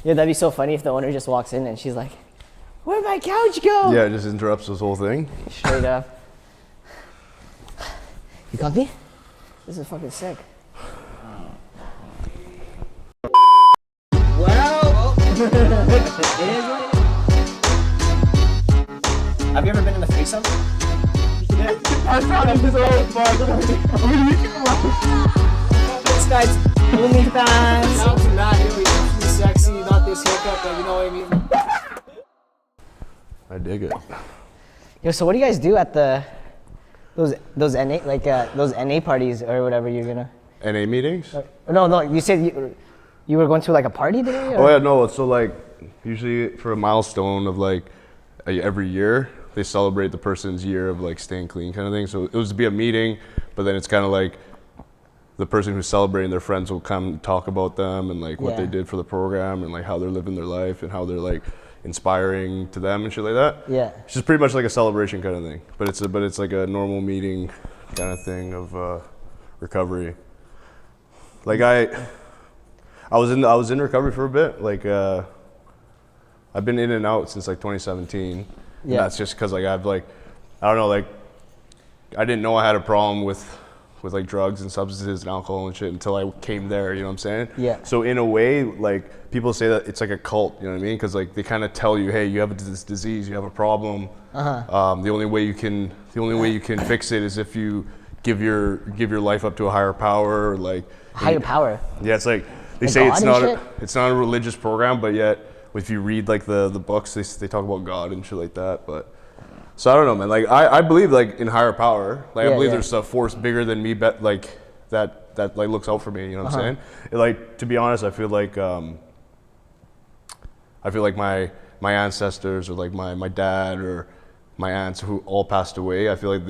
Yeah, that'd be so funny if the owner just walks in and she's like, "Where'd my couch go?" Yeah, it just interrupts this whole thing. Straight up. You comfy? This is fucking sick. Well, it is what it is. Have you ever been in a threesome? Yeah. This guy's blooming fans. Sounds not really sexy, not this haircut, but you know what I mean? I dig it. Yo, so what do you guys do at those NA those NA parties or whatever you're gonna? NA meetings? No, you said you were going to like a party today? Or? Oh yeah, no. So like usually for a milestone of like every year, they celebrate the person's year of like staying clean kind of thing. So it was to be a meeting, but then it's kind of like the person who's celebrating, their friends will come talk about them and like what they did for the program and like how they're living their life and how they're like inspiring to them and shit like that. Yeah. It's just pretty much like a celebration kind of thing, but it's like a normal meeting kind of thing of recovery. Like I was in recovery for a bit. Like I've been in and out since like 2017. Yeah. And that's just because like I've like I don't know, like I didn't know I had a problem with like drugs and substances and alcohol and shit until I came there, you know what I'm saying? Yeah. So in a way, like people say that it's like a cult, you know what I mean? Because like they kind of tell you, hey, you have this disease, you have a problem. The only way you can fix it is if you give your life up to a higher power, or like higher power. Yeah, it's like they say it's not a religious program, but yet if you read like the books, they talk about God and shit like that, but. So I don't know, man. Like I believe like in higher power. Like I believe there's a force bigger than me, like that like looks out for me. You know what I'm saying? Like to be honest, I feel like my ancestors or like my dad or my aunts who all passed away. I feel like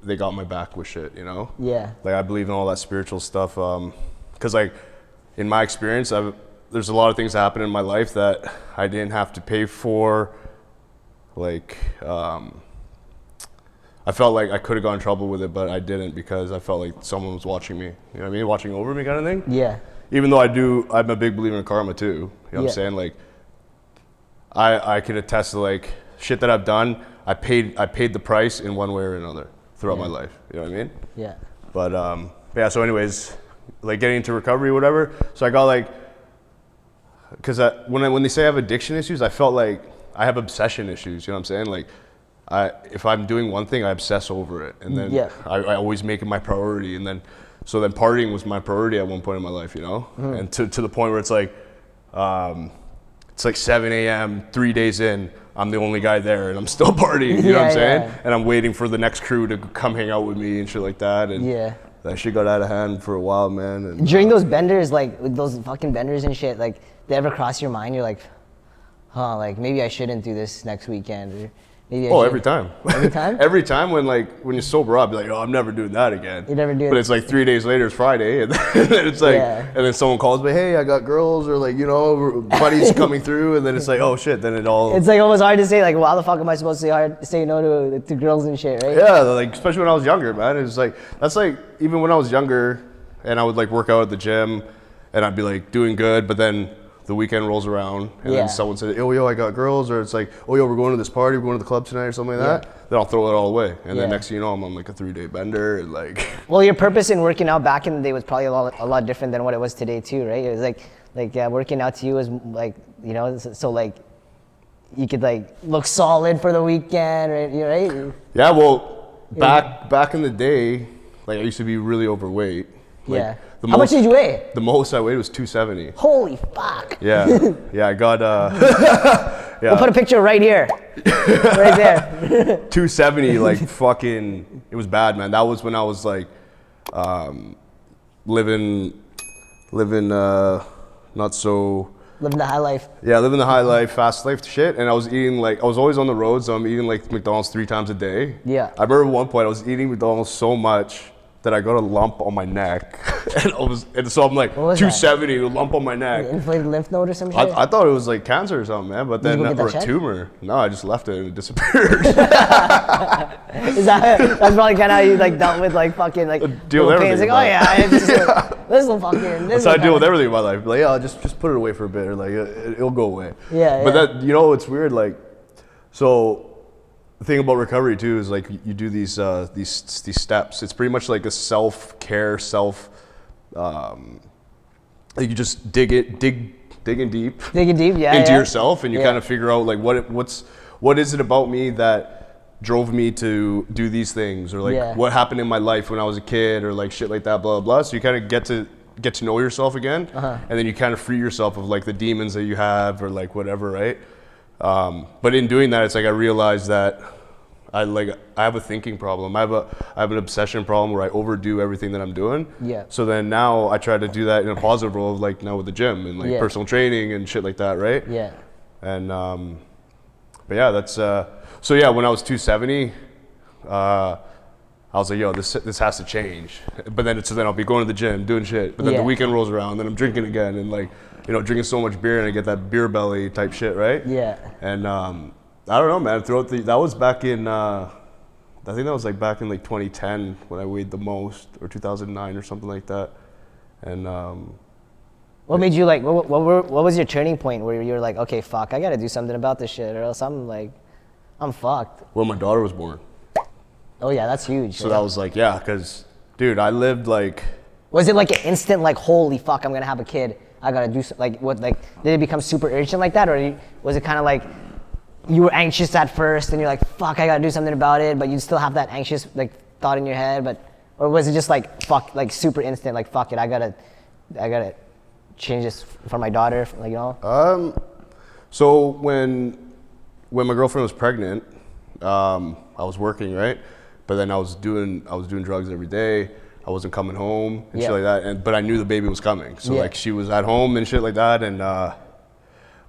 they got my back with shit. You know? Yeah. Like I believe in all that spiritual stuff. Because like in my experience, there's a lot of things that happen in my life that I didn't have to pay for. Like I felt like I could have got in trouble with it, but I didn't because I felt like someone was watching me. You know what I mean? Watching over me kind of thing. Yeah. Even though I'm a big believer in karma too. You know what I'm saying? Like I can attest to like shit that I've done. I paid the price in one way or another throughout my life. You know what I mean? Yeah. But yeah. So anyways, like getting into recovery or whatever. So I got like, because when they say I have addiction issues, I felt like I have obsession issues, you know what I'm saying? Like, if I'm doing one thing, I obsess over it, and then I always make it my priority, and then partying was my priority at one point in my life, you know? And to the point where it's like 7 a.m., 3 days in, I'm the only guy there, and I'm still partying, you know what I'm saying? And I'm waiting for the next crew to come hang out with me and shit like that, and that shit got out of hand for a while, man. And, during those benders, like those fucking benders and shit, like, they ever cross your mind? You're like, like maybe I shouldn't do this next weekend, or maybe I should. Every time. Every time? Every time when you're sober up, you're like, oh, I'm never doing that again. You never do it. But it's like 3 days later, it's Friday, and then it's like, and then someone calls me, hey, I got girls, or like, you know, buddies coming through, and then it's like, oh shit, then it all. It's like almost hard to say, like, well, how the fuck am I supposed to say no to girls and shit, right? Yeah, like especially when I was younger, man. It's like that's like even when I was younger, and I would like work out at the gym, and I'd be like doing good, but then the weekend rolls around and then someone says, oh, yo, I got girls, or it's like, oh, yo, we're going to this party, we're going to the club tonight or something like that. Then I'll throw it all away. And then next thing you know, I'm on like a 3-day bender and like. Well, your purpose in working out back in the day was probably a lot different than what it was today too, right? It was like working out to you was like, you know, so like you could like look solid for the weekend, right? Yeah, well, back in the day, like I used to be really overweight. Like, how much did you weigh? The most I weighed was 270. Holy fuck. Yeah. Yeah, I got We'll put a picture right here. Right there. 270, like fucking, it was bad, man. That was when I was like living not so. Living the high life. Yeah, living the high life, fast life shit. And I was eating I was always on the road, so I'm eating like McDonald's 3 times a day. Yeah. I remember at one point I was eating McDonald's so much that I got a lump on my neck, and so I'm like 270, a lump on my neck. An inflated lymph node or something? I thought it was like cancer or something, man. But then or a tumor. No, I just left it and it disappeared. That's probably kind of how you like dealt with like fucking like deal with everything. Like, oh yeah, This will fucking. That's how I deal with everything in my life. Like, yeah, just put it away for a bit, or like it'll go away. Yeah. But that, you know, it's weird. Like, so the thing about recovery too is like you do these steps. It's pretty much like a self-care, like you just digging deep. Digging deep, yeah. Into yourself, and you kind of figure out like what is it about me that drove me to do these things, or like what happened in my life when I was a kid, or like shit like that, blah blah blah. So you kind of get to know yourself again, and then you kind of free yourself of like the demons that you have, or like whatever, right? But in doing that, it's like I realized that I have a thinking problem. I have an obsession problem where I overdo everything that I'm doing. Yeah. So then now I try to do that in a positive role, like now with the gym and like personal training and shit like that, right? Yeah. And but yeah, that's so yeah. When I was 270, I was like, yo, this has to change. But then then I'll be going to the gym, doing shit. But then the weekend rolls around, then I'm drinking again, and like, you know, drinking so much beer, and I get that beer belly type shit, right? Yeah. And I don't know, man. That was back in, I think that was like back in like 2010 when I weighed the most, or 2009 or something like that. And what made you like? What was your turning point where you were like, okay, fuck, I gotta do something about this shit, or else I'm fucked. Well, my daughter was born. Oh yeah, that's huge. So that was like, yeah, because dude, I lived like. Was it like an instant like, holy fuck, I'm gonna have a kid? I gotta do like what? Like, did it become super urgent like that, or was it kind of like? You were anxious at first, and you're like, "Fuck, I gotta do something about it," but you still have that anxious like thought in your head. Or was it just like, "Fuck," like super instant, like, "Fuck it, I gotta change this for my daughter," like, you know? So when my girlfriend was pregnant, I was working, right? But then I was doing drugs every day. I wasn't coming home and shit like that. But I knew the baby was coming, so like she was at home and shit like that, and.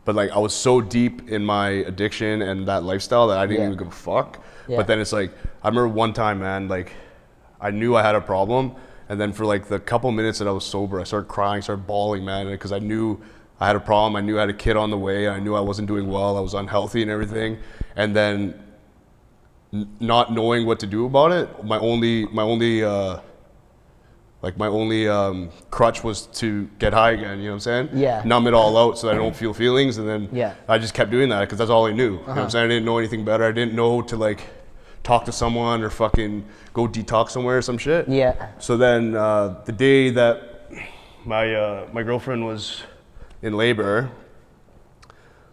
But like I was so deep in my addiction and that lifestyle that I didn't even give a fuck. Yeah. But then it's like, I remember one time, man, like I knew I had a problem, and then for like the couple minutes that I was sober, I started crying, started bawling, man, because I knew I had a problem. I knew I had a kid on the way. I knew I wasn't doing well. I was unhealthy and everything. And then not knowing what to do about it, my only crutch was to get high again, you know what I'm saying? Yeah. Numb it all out so that I don't feel feelings, and then I just kept doing that because that's all I knew. You know what I'm saying? I didn't know anything better. I didn't know to like talk to someone or fucking go detox somewhere or some shit. Yeah. So then the day that my girlfriend was in labor,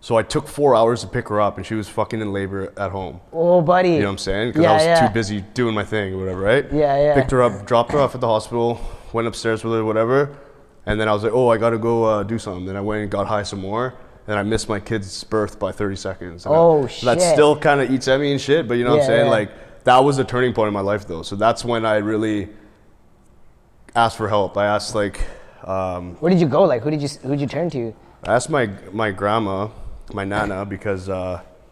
so I took 4 hours to pick her up, and she was fucking in labor at home. Oh, buddy. You know what I'm saying? Because I was too busy doing my thing or whatever, right? Yeah. Picked her up, dropped her off at the hospital, went upstairs with her, whatever. And then I was like, oh, I got to go do something. Then I went and got high some more. And I missed my kid's birth by 30 seconds. And shit. That still kind of eats at me and shit, but you know what I'm saying? Like, that was a turning point in my life, though. So that's when I really asked for help. I asked, like... where did you go? Like, who'd you turn to? I asked my grandma, my nana, because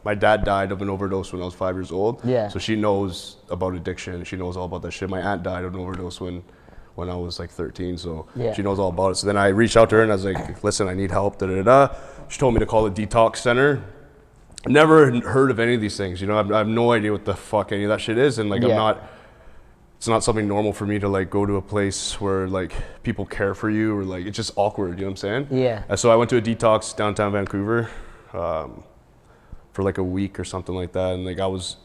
my dad died of an overdose when I was 5 years old. Yeah. So she knows about addiction. She knows all about that shit. My aunt died of an overdose when I was like 13. So she knows all about it. So then I reached out to her and I was like, listen, I need help, da da da. She told me to call the detox center. Never heard of any of these things. You know, I have no idea what the fuck any of that shit is. And like, it's not something normal for me to like go to a place where like people care for you, or like, it's just awkward. You know what I'm saying? Yeah. And so I went to a detox downtown Vancouver. For like a week or something like that, and like I was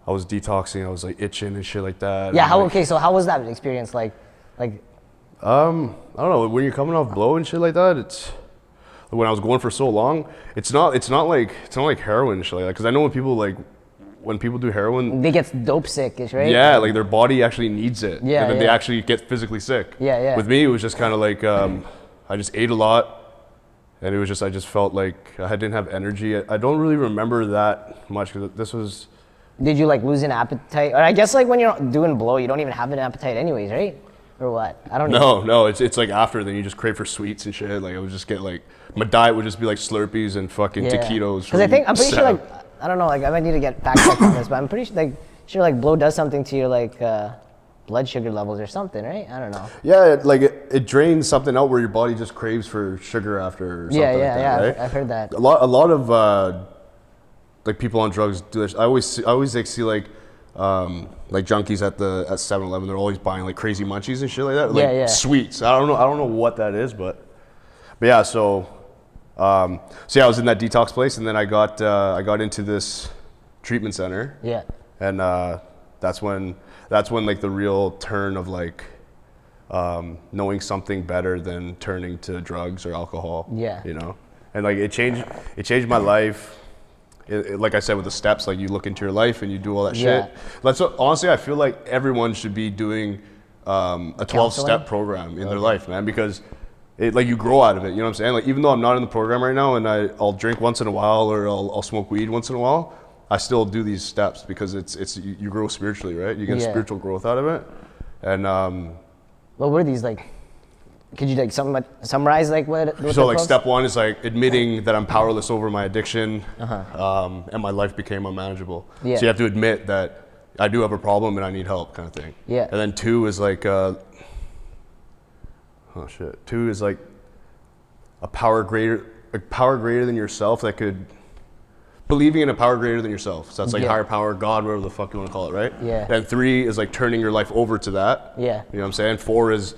detoxing. I was like itching and shit like that. Yeah. So how was that experience? Like, I don't know. When you're coming off blow and shit like that, it's when I was going for so long. It's not like heroin and shit like that. Because I know when people do heroin, they get dope sick, right? Yeah, like their body actually needs it. Yeah. And then they actually get physically sick. Yeah. With me, it was just kind of like I just ate a lot. And it was just, I just felt like I didn't have energy. I don't really remember that much because this was... Did you like lose an appetite? Or I guess like when you're doing blow, you don't even have an appetite anyways, right? Or what? I don't know. No, it's like after, then you just crave for sweets and shit. Like I would just get like, my diet would just be like Slurpees and fucking taquitos. Because I'm pretty sure like, I don't know, like I might need to get fact checked on this, but I'm pretty sure like blow does something to your like... blood sugar levels or something, right? I don't know. Yeah, like it drains something out where your body just craves for sugar after or something like that, right? I've heard that. A lot of like people on drugs do this. I always like see like like junkies at 7-Eleven, they're always buying like crazy munchies and shit like that. Like sweets. I don't know what that is, but yeah. So I was in that detox place, and then I got into this treatment center. Yeah. And that's when like the real turn of like knowing something better than turning to drugs or alcohol. Yeah. You know, and like it changed my life. Like I said, with the steps, like you look into your life and you do all that shit. That's what, honestly, I feel like everyone should be doing a 12-step program in their life, man, because like you grow out of it. You know what I'm saying? Like even though I'm not in the program right now and I'll drink once in a while or I'll smoke weed once in a while, I still do these steps because it's you grow spiritually, right? You get spiritual growth out of it. And what were these like? Could you like summarize like what? So like step one is like admitting that I'm powerless over my addiction, and my life became unmanageable. Yeah. So you have to admit that I do have a problem and I need help, kind of thing. Yeah. And then 2 is like, 2 is like a power greater than yourself that could. Believing in a power greater than yourself. So that's like higher power, God, whatever the fuck you want to call it, right? Yeah. And 3 is like turning your life over to that. Yeah. You know what I'm saying? 4 is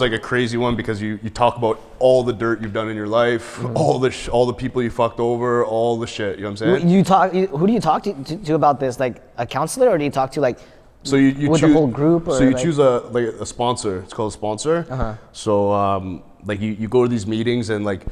like a crazy one because you talk about all the dirt you've done in your life, all the people you fucked over, all the shit. You know what I'm saying? Who do you talk to about this? Like a counselor, or do you talk to like? So you with choose, the whole group, or so you like, choose a sponsor. It's called a sponsor. So like you go to these meetings and like.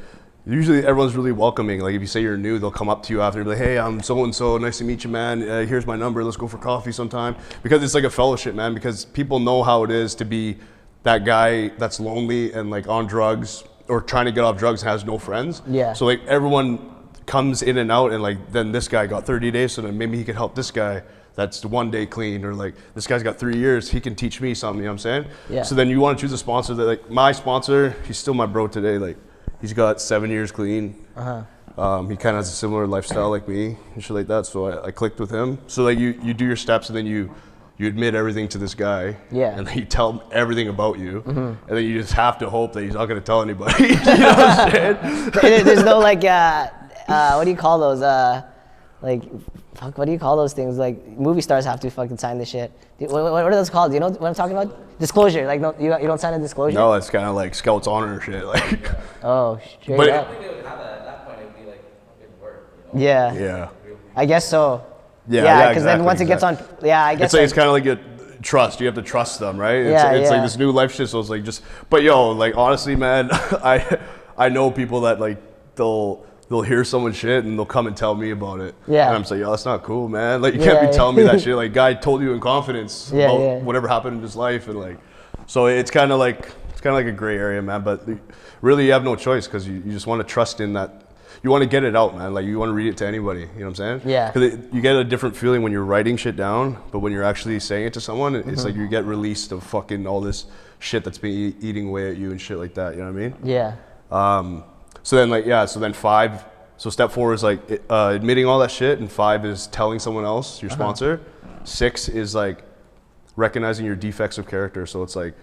Usually everyone's really welcoming. Like if you say you're new, they'll come up to you after and be like, hey, I'm so-and-so, nice to meet you, man. Here's my number, let's go for coffee sometime. Because it's like a fellowship, man, because people know how it is to be that guy that's lonely and like on drugs or trying to get off drugs and has no friends. Yeah. So like everyone comes in and out and like then this guy got 30 days, so then maybe he could help this guy that's 1 day clean, or like this guy's got 3 years, he can teach me something, you know what I'm saying? Yeah. So then you want to choose a sponsor that like my sponsor, he's still my bro today, like he's got 7 years clean. He kind of has a similar lifestyle like me and shit like that. So I clicked with him. So like you do your steps and then you admit everything to this guy. Yeah. And then you tell him everything about you. And then you just have to hope that he's not going to tell anybody. You know what I'm saying? There's no like, what do you call those? Like, fuck, what do you call those things? Like movie stars have to fucking sign this shit. What are those called? Do you know what I'm talking about? Disclosure. Like no, you don't sign a disclosure? No, it's kind of like Scouts honor shit. Like. Oh, straight but up. I think they would have that at that point. It'd be like fucking work. You know? Yeah. Yeah. I guess so. Yeah, because then once it gets on, I guess. It's kind of like a trust. You have to trust them, right? It's like this new life shit. So it's like just, but yo, like honestly, man, I know people that like they'll hear someone's shit and they'll come and tell me about it. Yeah. And I'm just like, yo, that's not cool, man. Like you can't be telling me that shit. Like guy told you in confidence about whatever happened in his life, and like, so it's kind of like a gray area, man. But really, you have no choice because you just want to trust in that. You want to get it out, man. Like you want to read it to anybody. You know what I'm saying? Yeah. Because you get a different feeling when you're writing shit down, but when you're actually saying it to someone, it's like you get released of fucking all this shit that's been eating away at you and shit like that. You know what I mean? Yeah. So then 5. So step 4 is like admitting all that shit, and 5 is telling someone else, your sponsor. 6 is like recognizing your defects of character. So it's like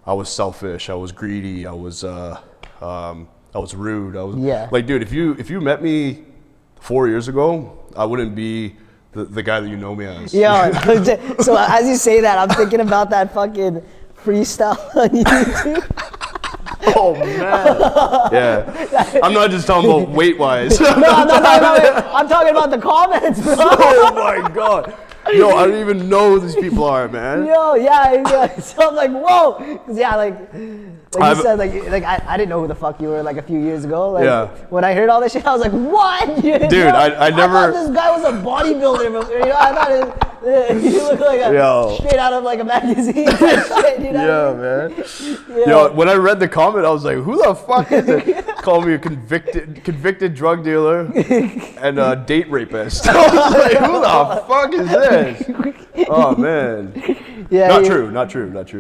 I was selfish, I was greedy, I was rude. Like, dude, if you met me 4 years ago, I wouldn't be the guy that you know me as. Yeah. So as you say that, I'm thinking about that fucking freestyle on YouTube. Oh man. Yeah. I'm not just talking about weight wise. No, I'm talking about the comments, bro. Oh my god. Yo, I don't even know who these people are, man. Yo, yeah. So I'm like, whoa. Cause yeah, like you said, like I didn't know who the fuck you were like a few years ago. Like when I heard all this shit, I was like, what? Dude, I never. I thought this guy was a bodybuilder. You know, I thought you look like straight out of like a magazine. Shit, you know man. Yo, when I read the comment, I was like, who the fuck is it? Call me a convicted drug dealer and a date rapist. I was like, who the fuck is this? Oh man. Yeah. Not true. That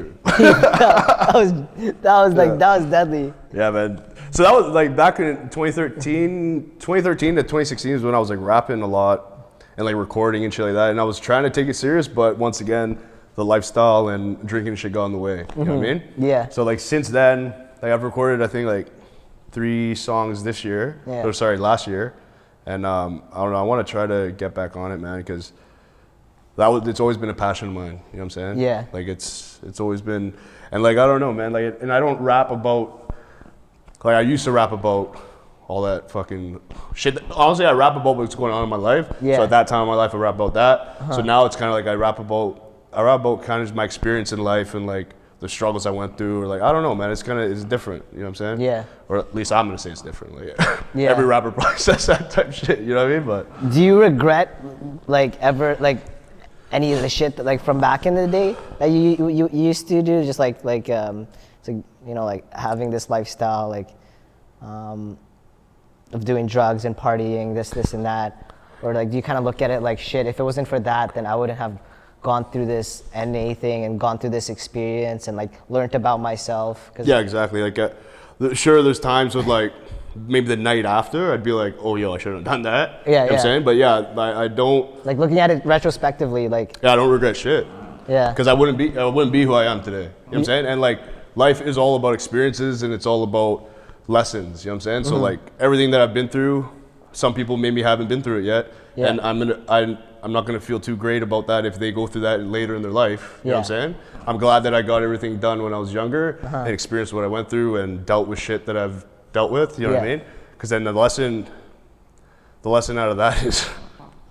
was deadly. Yeah, man. So that was like back in 2013 to 2016 is when I was like rapping a lot and like recording and shit like that. And I was trying to take it serious, but once again, the lifestyle and drinking and shit got in the way. You know what I mean? Yeah. So like since then, like I've recorded I think like 3 songs this year. Yeah. Or sorry, last year. And I don't know, I want to try to get back on it, man, because it's always been a passion of mine. You know what I'm saying? Yeah. Like it's always been, and like I don't know, man. Like, and I don't rap about, like I used to rap about all that fucking shit. Honestly, I rap about what's going on in my life. Yeah. So at that time in my life, I rap about that. So now it's kind of like I rap about kind of just my experience in life and like the struggles I went through, or like I don't know, man. It's different. You know what I'm saying? Yeah. Or at least I'm gonna say it's different. Like, yeah. Every rapper probably says that type of shit. You know what I mean? But do you regret like ever like any of the shit that, like from back in the day that you used to do? Just like so, you know, like having this lifestyle like of doing drugs and partying, this and that, or like do you kind of look at it like shit? If it wasn't for that, then I wouldn't have gone through this NA thing and gone through this experience and like learned about myself. Yeah, exactly. Like, sure, there's times with like maybe the night after, I'd be like, oh, yo, I shouldn't have done that. Yeah, you know what I'm saying? But yeah, I don't. Like looking at it retrospectively, like. Yeah, I don't regret shit. Yeah. Because I wouldn't be who I am today. You know what I'm saying? And like life is all about experiences and it's all about lessons. You know what I'm saying? So like everything that I've been through, some people maybe haven't been through it yet. Yeah. And I'm not gonna feel too great about that if they go through that later in their life. You know what I'm saying? I'm glad that I got everything done when I was younger and experienced what I went through and dealt with shit that I've dealt with. You know what I mean? Because then the lesson out of that is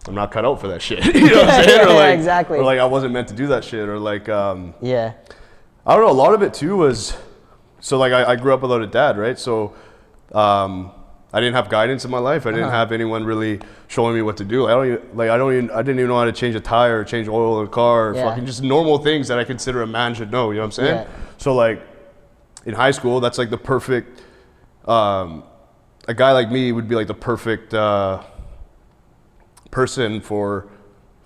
I'm not cut out for that shit. You know what I'm saying? Or like, exactly. Or like I wasn't meant to do that shit. Or like yeah. I don't know. A lot of it too was so like I grew up without a dad, right? So I didn't have guidance in my life. I didn't have anyone really showing me what to do. I didn't even know how to change a tire, or change oil in a car, or fucking just normal things that I consider a man should know. You know what I'm saying? Yeah. So like in high school, that's like the perfect. A guy like me would be like the perfect person for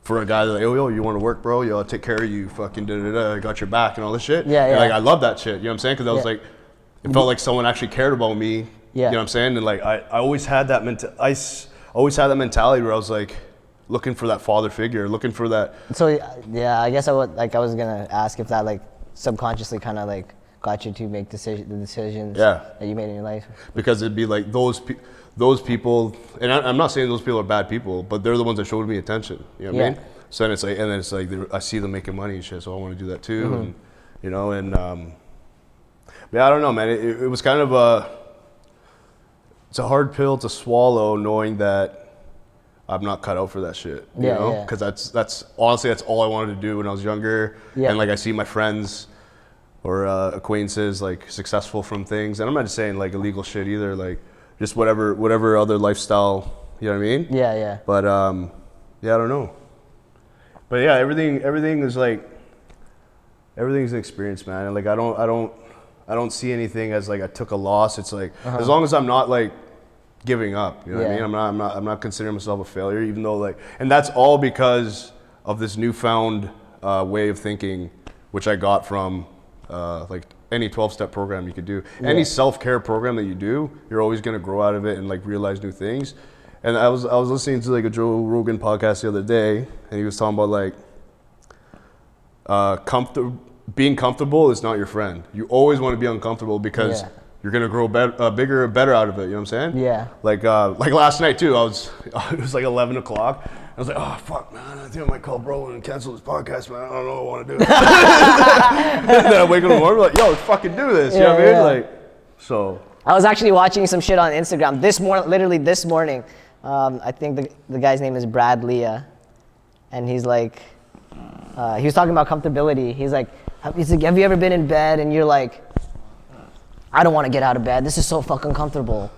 a guy that like, oh yo, you want to work, bro? Yo, I'll take care of you. Fucking da-da-da, I got your back and all this shit. Yeah, yeah. And like I love that shit. You know what I'm saying? Because I was like, it felt like someone actually cared about me. Yeah. You know what I'm saying? And like I always had that mentality where I was like looking for that father figure, looking for that. So yeah, I guess I was gonna ask if that like subconsciously kind of like got you to make the decisions that you made in your life. Because it'd be like those people, and I'm not saying those people are bad people, but they're the ones that showed me attention. You know what I mean? So then it's like I see them making money and shit, so I want to do that too. And you know, and yeah, I don't know, man. It was kind of it's a hard pill to swallow, knowing that I'm not cut out for that shit. You know, because that's honestly that's all I wanted to do when I was younger. Yeah. And like I see my friends or acquaintances like successful from things, and I'm not just saying like illegal shit either, like just whatever other lifestyle. You know what I mean? Yeah, yeah. But yeah, I don't know. But yeah, everything is like everything's an experience, man. And like I don't see anything as like I took a loss. It's like as long as I'm not like giving up, you know what I mean? I'm not considering myself a failure, even though like, and that's all because of this newfound way of thinking, which I got from like any 12-step program you could do. Any self-care program that you do, you're always gonna grow out of it and like realize new things. And I was listening to like a Joe Rogan podcast the other day, and he was talking about like being comfortable is not your friend. You always want to be uncomfortable because you're gonna grow bigger and better out of it. You know what I'm saying? Yeah. Like last night too. It was like 11 o'clock. I was like, oh fuck, man. I think I might call bro and cancel this podcast, man. I don't know what I want to do. And then I wake up in the morning, like, yo, let's fucking do this. You know what I mean? Like, so. I was actually watching some shit on Instagram literally this morning. I think the guy's name is Brad Leah, and he's like, he was talking about comfortability. He's like, have you ever been in bed and you're like, I don't want to get out of bed. This is so fucking comfortable.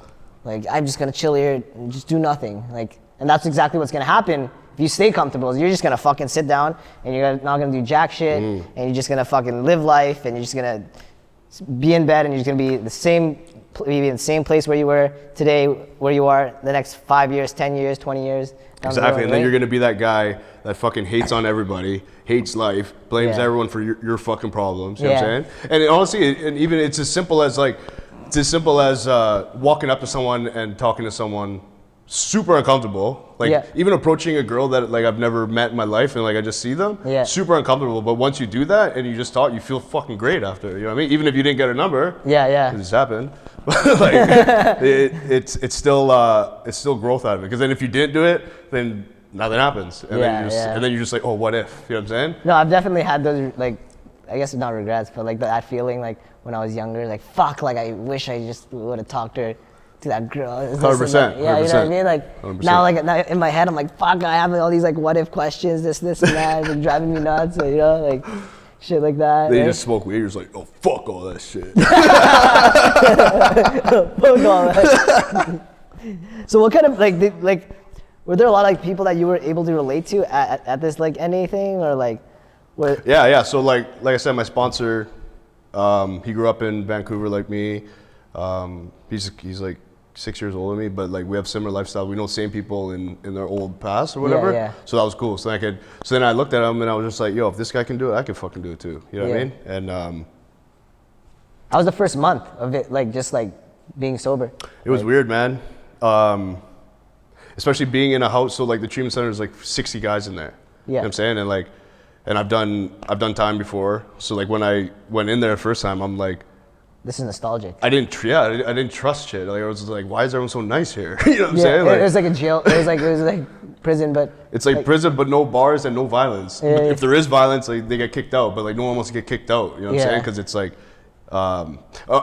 Like, I'm just gonna chill here and just do nothing. Like, and that's exactly what's gonna happen if you stay comfortable. You're just gonna fucking sit down and you're not gonna do jack shit, and you're just gonna fucking live life, and you're just gonna be in bed, and you're just gonna be in the same place where you were today, where you are the next 5 years, 10 years, 20 years. Exactly, and then you're gonna be that guy that fucking hates on everybody, hates life, blames everyone for your fucking problems. You know what I'm saying? And honestly, even it's as simple as walking up to someone and talking to someone super uncomfortable. Like even approaching a girl that like I've never met in my life and like I just see them, super uncomfortable. But once you do that and you just talk, you feel fucking great after. You know what I mean? Even if you didn't get a number. It just happened. Like it's still growth out of it. Because then if you didn't do it, then nothing happens. And then you're just like, oh, what if? You know what I'm saying? No, I've definitely had those, like, I guess not regrets, but like that feeling, like when I was younger, like fuck, like I wish I just would have talked her to that girl. 100%. Yeah, you know what I mean? Like 100%. now, like in my head, I'm like, fuck, I have all these like what if questions, this and that, like driving me nuts, you know, like shit like that. They right? just smoke weed. You're just like, oh fuck all that shit. Fuck all that. So what kind of like were there a lot of like people that you were able to relate to at this like NA thing, or like? Yeah. So like I said, my sponsor, he grew up in Vancouver like me. He's like 6 years older than me, but like we have similar lifestyle. We know the same people in their old past or whatever. Yeah. So that was cool. So then I looked at him and I was just like, yo, if this guy can do it, I can fucking do it too. You know what I mean? And how was the first month of it, like just like being sober? It was weird, man. Especially being in a house. So like the treatment center is like 60 guys in there. You know what I'm saying? And I've done time before. So like when I went in there the first time, I'm like, this is nostalgic. I didn't trust shit. Like I was just like, why is everyone so nice here? You know what I'm saying? Like, it was like a jail. It was like prison, but it's like prison, but no bars and no violence. If there is violence, like they get kicked out, but like no one wants to get kicked out. You know what I'm saying? Because it's like,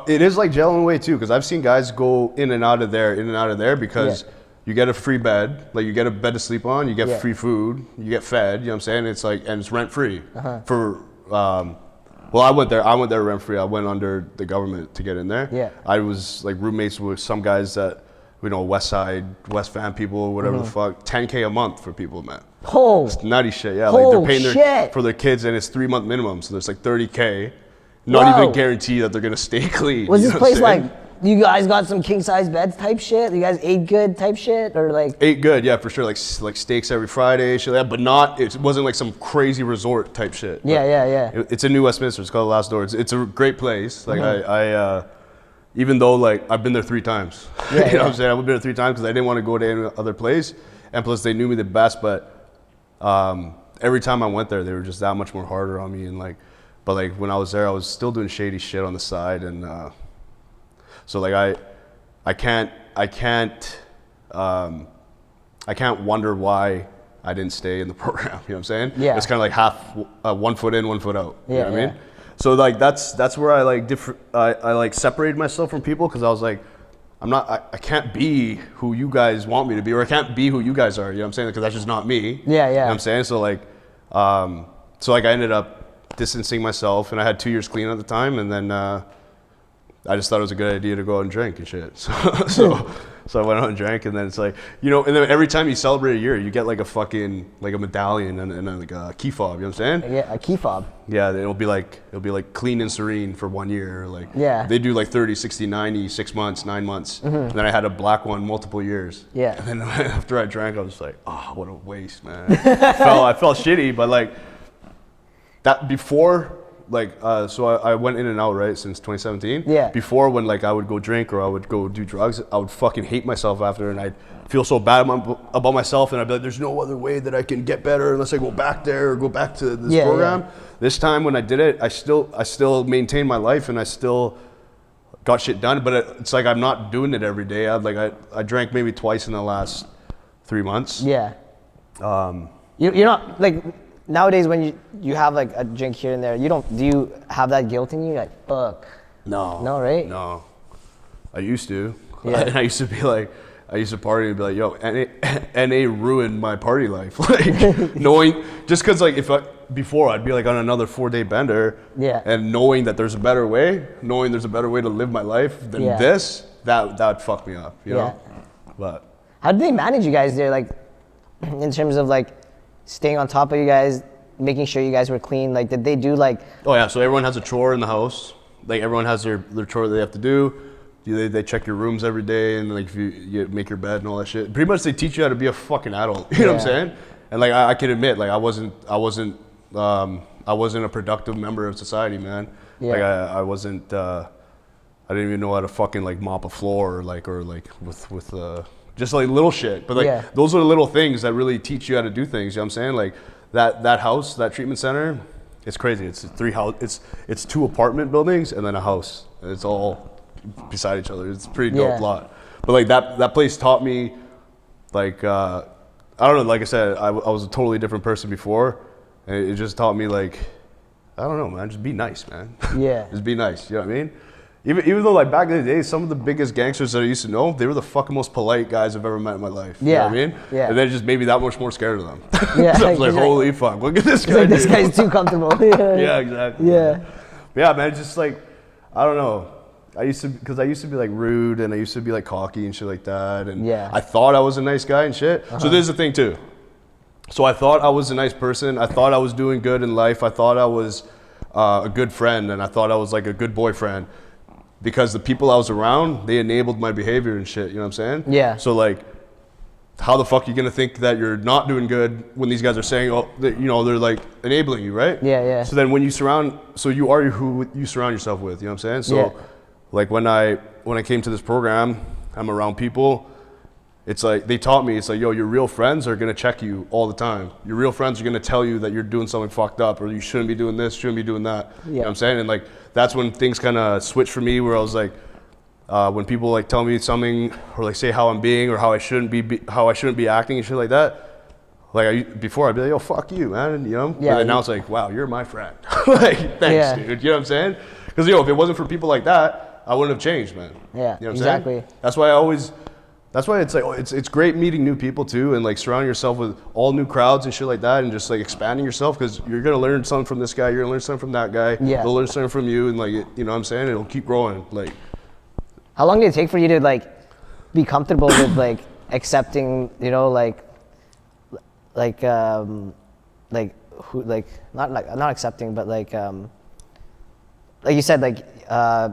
it is like jail in a way too. Because I've seen guys go in and out of there because. You get a free bed, like you get a bed to sleep on, you get free food, you get fed, you know what I'm saying? It's like, and it's rent free. For, well, I went there rent free. I went under the government to get in there. Yeah. I was like roommates with some guys that, you know, West Van people, whatever the fuck, $10K a month for people, man. Oh. It's nutty shit, yeah. Like they're paying for their kids and it's 3-month minimum, so there's like $30K. Not even guaranteed that they're gonna stay clean. Was this place like, you guys got some king size beds type shit? You guys ate good type shit, or like? Ate good, yeah, for sure. Like steaks every Friday, shit like that. But not, it wasn't like some crazy resort type shit. Yeah. It's in New Westminster. It's called Last Door. It's a great place. Like I even though like I've been there 3 times. You know what I'm saying? I've been there 3 times because I didn't want to go to any other place, and plus they knew me the best. But every time I went there, they were just that much more harder on me. And like, but like when I was there, I was still doing shady shit on the side and. So like I can't wonder why I didn't stay in the program. You know what I'm saying? Yeah. It's kind of like half 1 foot in, 1 foot out. You know what I mean? So like that's where I like I like separated myself from people because I was like, I can't be who you guys want me to be, or I can't be who you guys are. You know what I'm saying? Because that's just not me. Yeah. You know what I'm saying? So like I ended up distancing myself, and I had 2 years clean at the time, and then. I just thought it was a good idea to go out and drink and shit. So I went out and drank, and then it's like, you know, and then every time you celebrate a year, you get like a fucking, like a medallion and like a key fob, you know what I'm saying? Yeah, a key fob. Yeah, it'll be like clean and serene for 1 year. Like, they do like 30, 60, 90, 6 months, 9 months. And then I had a black one multiple years. Yeah. And then after I drank, I was like, oh, what a waste, man. I felt shitty, but like that before, like so I went in and out, right, since 2017. Yeah. Before, when like I would go drink or I would go do drugs, I would fucking hate myself after, and I'd feel so bad about myself, and I'd be like, there's no other way that I can get better unless I go back there or go back to this program. Yeah. This time when I did it, I still maintained my life and I still got shit done, but it's like I'm not doing it every day. I drank maybe twice in the last 3 months. Yeah. You're not like. Nowadays, when you have like a drink here and there, do you have that guilt in you? Like, fuck. No. No, right? No. I used to. Yeah. I used to be like, I used to party and be like, yo, NA ruined my party life. Like, knowing, just because like before I'd be like on another 4-day bender. Yeah. And knowing that there's a better way, to live my life than this, that fucked me up, you know? But. How did they manage you guys there, like, in terms of like, staying on top of you guys, making sure you guys were clean? Like, did they do like? Oh yeah, so everyone has a chore in the house. Like everyone has their chore that they have to do. They check your rooms every day, and like if you make your bed and all that shit. Pretty much they teach you how to be a fucking adult. You know what I'm saying? And like I can admit, like I wasn't a productive member of society, man. Yeah. Like I wasn't. I didn't even know how to fucking like mop a floor or with just like little shit, but like those are the little things that really teach you how to do things. You know what I'm saying? Like that house, that treatment center, it's crazy. It's 2 apartment buildings and then a house. And it's all beside each other. It's a pretty dope lot. But like that place taught me like I don't know, like I said, I was a totally different person before, and it just taught me, like, I don't know, man, just be nice, man. Yeah. Just be nice, you know what I mean? Even though, like, back in the day, some of the biggest gangsters that I used to know, they were the fucking most polite guys I've ever met in my life. Yeah. You know what I mean? Yeah. And then just made me that much more scared of them. Yeah. So I was like, holy fuck, look at this guy. Like, this guy's too comfortable. Yeah, exactly. Yeah. Yeah, man, just like, I don't know. I used to be like rude, and I used to be like cocky and shit like that, and I thought I was a nice guy and shit. So this is the thing too. So I thought I was a nice person. I thought I was doing good in life. I thought I was a good friend, and I thought I was like a good boyfriend, because the people I was around, they enabled my behavior and shit. You know what I'm saying? Yeah. So like, how the fuck are you gonna think that you're not doing good when these guys are saying, oh, that, you know, they're like enabling you, right? Yeah, yeah. So then when you you are who you surround yourself with. You know what I'm saying? So. Yeah. Like when I came to this program, I'm around people. It's like they taught me. It's like, yo, your real friends are gonna check you all the time. Your real friends are gonna tell you that you're doing something fucked up, or you shouldn't be doing this, shouldn't be doing that. Yeah. You know what I'm saying? And like that's when things kind of switched for me, where I was like, when people like tell me something, or like say how I'm being, or how I shouldn't be acting and shit like that. Like before, I'd be like, yo, fuck you, man, and, you know. Yeah. And now it's like, wow, you're my friend. Like, thanks, dude. You know what I'm saying? Because if it wasn't for people like that, I wouldn't have changed, man. Yeah, you know what exactly. I'm saying? That's why it's like, it's great meeting new people too, and like surrounding yourself with all new crowds and shit like that, and just like expanding yourself, because you're gonna learn something from this guy, you're gonna learn something from that guy, they'll learn something from you, and like, you know what I'm saying? It'll keep growing. Like, how long did it take for you to like be comfortable with like accepting, you know, not accepting, but like you said, like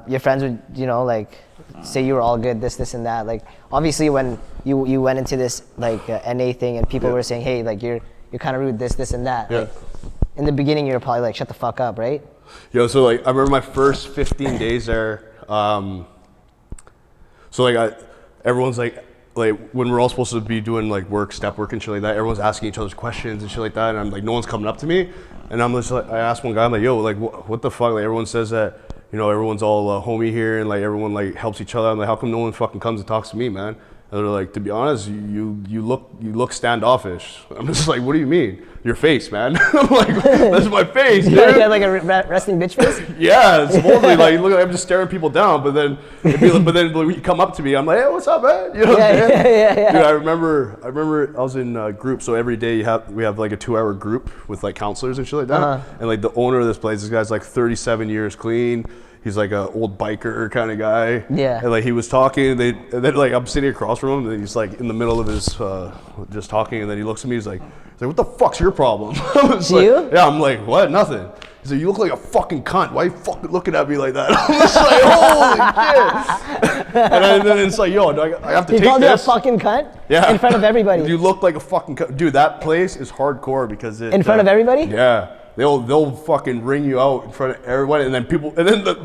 your friends would, you know, like say you were all good, this and that. Like obviously when you went into this like NA thing, and people were saying, hey, like you're kind of rude, this and that. Yeah. Like, in the beginning, you were probably like, shut the fuck up, right? Yo, so like I remember my first 15 days there. So like everyone's like when we're all supposed to be doing like step work and shit like that, everyone's asking each other's questions and shit like that, and I'm like, no one's coming up to me, and I'm just like, I asked one guy, I'm like, yo, like what the fuck? Like everyone says that, you know, everyone's all homie here, and like everyone like helps each other. I'm like, how come no one fucking comes and talks to me, man? And they're like, to be honest, you look standoffish. I'm just like, what do you mean? Your face, man. I'm like, that's my face, dude. You had like a resting bitch face? Yeah, supposedly, like, look, I'm just staring people down, but then when you come up to me, I'm like, hey, what's up, man? You know what I'm saying? Yeah. Dude, I remember I was in a group, so every day we have like a 2-hour group with like counselors and shit like that. And like the owner of this place, this guy's like 37 years clean. He's like an old biker kind of guy. Yeah. And like he was talking, and then like I'm sitting across from him, and he's like in the middle of his just talking, and then he looks at me, he's like, what the fuck's your problem? You? Yeah, I'm like, what? Nothing. He's like, you look like a fucking cunt. Why are you fucking looking at me like that? I'm just like, holy shit. And then it's like, yo, I have to take this. You called you a fucking cunt? Yeah. In front of everybody? You look like a fucking cunt. Dude, that place is hardcore because it... In front of everybody? Yeah. They'll fucking ring you out in front of everyone, and then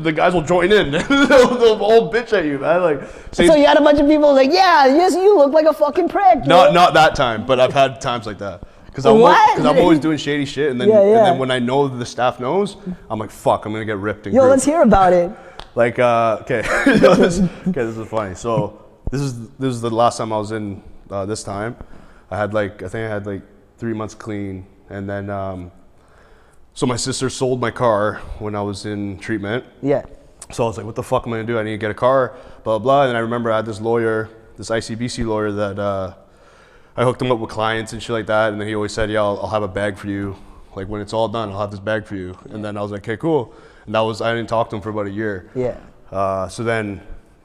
the guys will join in. they'll all bitch at you, man. Like, so you had a bunch of people like, yeah, yes, you look like a fucking prick. Not that time, but I've had times like that. Because I'm always doing shady shit, and then and then when I know the staff knows, I'm like, fuck, I'm gonna get ripped in group. Let's hear about it. Like, okay, this is funny. So this is the last time I was in. This time, I think I had like 3 months clean, and then so my sister sold my car when I was in treatment. Yeah. So I was like, what the fuck am I gonna do? I need to get a car, blah blah. And I remember I had this lawyer, this ICBC lawyer that. I hooked him up with clients and shit like that, and then he always said, yeah, I'll have a bag for you. Like, when it's all done, I'll have this bag for you. And then I was like, okay, cool. And I didn't talk to him for about a year. Yeah. So then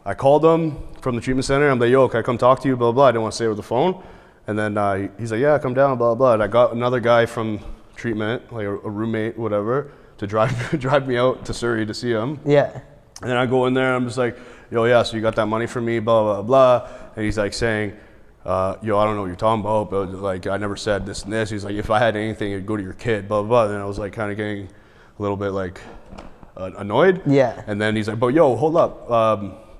I called him from the treatment center. I'm like, yo, can I come talk to you, blah, blah. I didn't want to say over the phone. And then he's like, yeah, come down, blah, blah. And I got another guy from treatment, like a roommate, whatever, to drive me out to Surrey to see him. Yeah. And then I go in there, and I'm just like, yo, yeah, so you got that money for me, blah, blah, blah. And he's like saying, yo, I don't know what you're talking about, but like I never said this and this. He's like, if I had anything, it'd go to your kid, blah, blah, blah. And I was like kind of getting a little bit like annoyed. Yeah. And then he's like, but yo, hold up.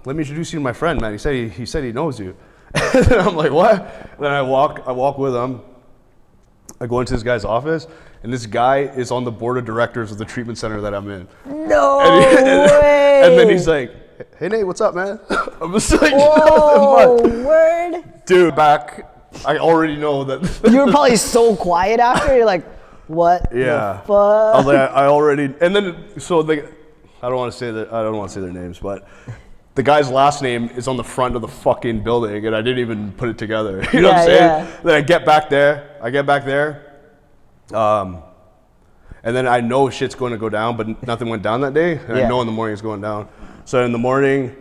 Let me introduce you to my friend, man. He said he knows you. And I'm like, what? And then I walk with him. I go into this guy's office, and this guy is on the board of directors of the treatment center that I'm in. No way. And then he's like, hey Nate, what's up, man? I'm just like, whoa, word. Dude, back I already know that. You were probably so quiet after. You're like, what the fuck? I was like, I already, and then, so I don't want to say their names, but the guy's last name is on the front of the fucking building, and I didn't even put it together. You know what I'm saying? Yeah. Then I get back there, and then I know shit's going to go down, but nothing went down that day, and I know in the morning it's going down. So in the morning,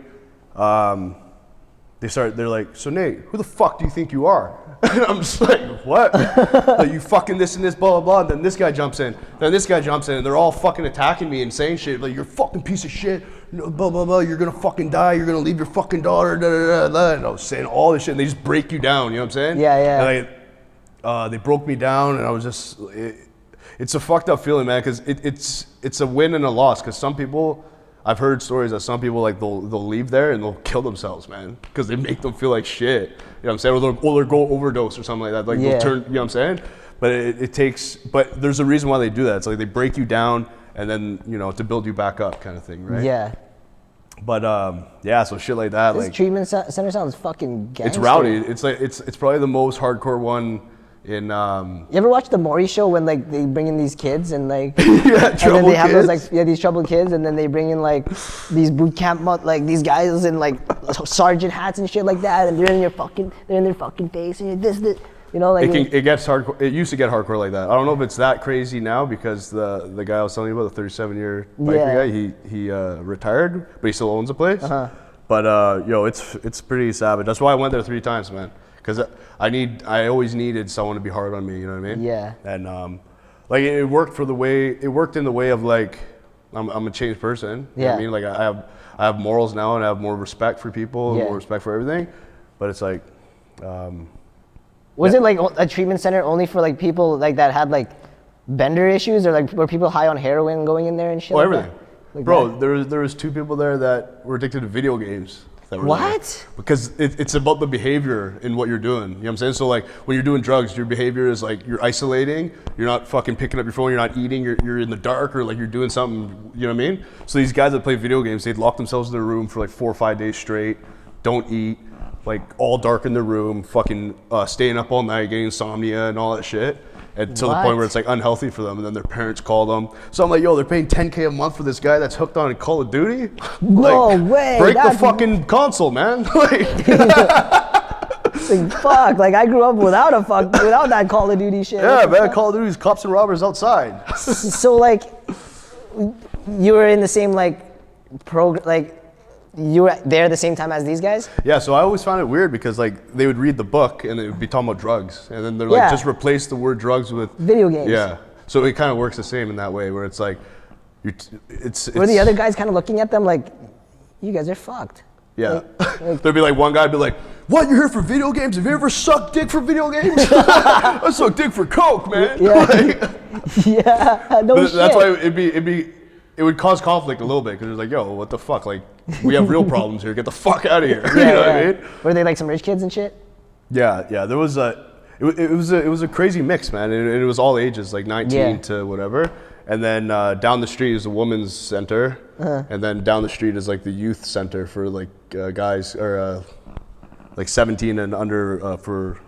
they're like, so Nate, who the fuck do you think you are? And I'm just like, what? Like, you fucking this and this, blah, blah, blah. And then this guy jumps in. And they're all fucking attacking me and saying shit. Like, you're a fucking piece of shit. Blah, blah, blah. You're going to fucking die. You're going to leave your fucking daughter. Da, da, da, da. And I was saying all this shit. And they just break you down. You know what I'm saying? Yeah. And they broke me down. And I was just, it's a fucked up feeling, man. Because it's a win and a loss. Because some people, I've heard stories that some people, like, they'll leave there and they'll kill themselves, man, because they make them feel like shit. You know what I'm saying? Or they'll go overdose or something like that. Like, they'll turn, you know what I'm saying? But it takes, but there's a reason why they do that. It's like they break you down and then, you know, to build you back up kind of thing, right? Yeah. But, so shit like that. This like, treatment center sounds fucking gangster. It's rowdy. It's like, it's probably the most hardcore one in, You ever watch the Maury show when, like, they bring in these kids and, like, and then they have those, like, these troubled kids, and then they bring in, like, these boot camp, like, these guys in, like, sergeant hats and shit like that, and they're in their fucking face, and this, you know, like. It gets hardcore. It used to get hardcore like that. I don't know if it's that crazy now, because the guy I was telling you about, the 37-year biker guy, he retired, but he still owns the place. But it's pretty savage. That's why I went there 3 times, man. Because I always needed someone to be hard on me, you know what I mean? Yeah. And like it worked in the way of, like, I'm a changed person. You know what I mean? Like I have morals now, and I have more respect for people, more respect for everything. But it's like, was it like a treatment center only for, like, people like that had, like, bender issues, or, like, were people high on heroin going in there and shit? Oh, like everything. That? Like bro, there was 2 people there that were addicted to video games. What? Because it's about the behavior in what you're doing. You know what I'm saying? So, like, when you're doing drugs, your behavior is like you're isolating. You're not fucking picking up your phone. You're not eating. You're in the dark, or like you're doing something. You know what I mean? So these guys that play video games, they'd lock themselves in their room for like 4 or 5 days straight. Don't eat. Like, all dark in their room. Fucking staying up all night, getting insomnia and all that shit. And to the point where it's like unhealthy for them, and then their parents call them. So I'm like, yo, they're paying $10K a month for this guy that's hooked on Call of Duty? No like, way. Break the fucking console, man. Like, fuck, like, I grew up without that Call of Duty shit. Yeah, man, Call of Duty's cops and robbers outside. So, like, you were in the same, like, you were there at the same time as these guys? Yeah, so I always found it weird, because, like, they would read the book and it would be talking about drugs, and then they're like, just replace the word drugs with video games. Yeah, so it kind of works the same in that way, where it's like, it's were the other guys kind of looking at them like, you guys are fucked? Yeah. There'd be like one guy be like, what, you're here for video games? Have you ever sucked dick for video games? I suck dick for coke, man. Yeah. Like, no shit. That's why it would cause conflict a little bit, because it's like, yo, what the fuck? Like, we have real problems here. Get the fuck out of here. You know what I mean? Were they like some rich kids and shit? Yeah. There was it was a crazy mix, man. And it was all ages, like 19 to whatever. And then down the street is a women's center, and then down the street is like the youth center for like guys, or like 17 and under, for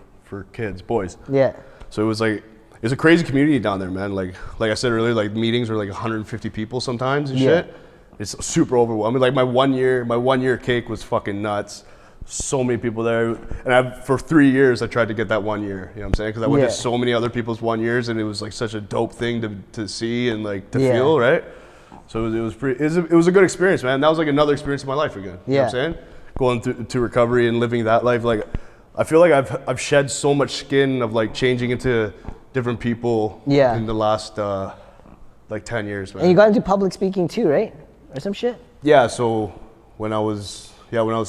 kids, boys. Yeah. So it was like, it's a crazy community down there, man. Like I said earlier, like meetings are like 150 people sometimes and shit. It's super overwhelming. Like my one year cake was fucking nuts. So many people there, and for 3 years I tried to get that 1 year. You know what I'm saying? Because I went to so many other people's 1 years, and it was like such a dope thing to see and like to feel, right? So it was a good experience, man. That was like another experience in my life again. You know what I'm saying? Going to recovery and living that life. Like, I feel like I've shed so much skin of like changing into different people in the last like 10 years, man. And you got into public speaking too, right? Or some shit? Yeah, so when I was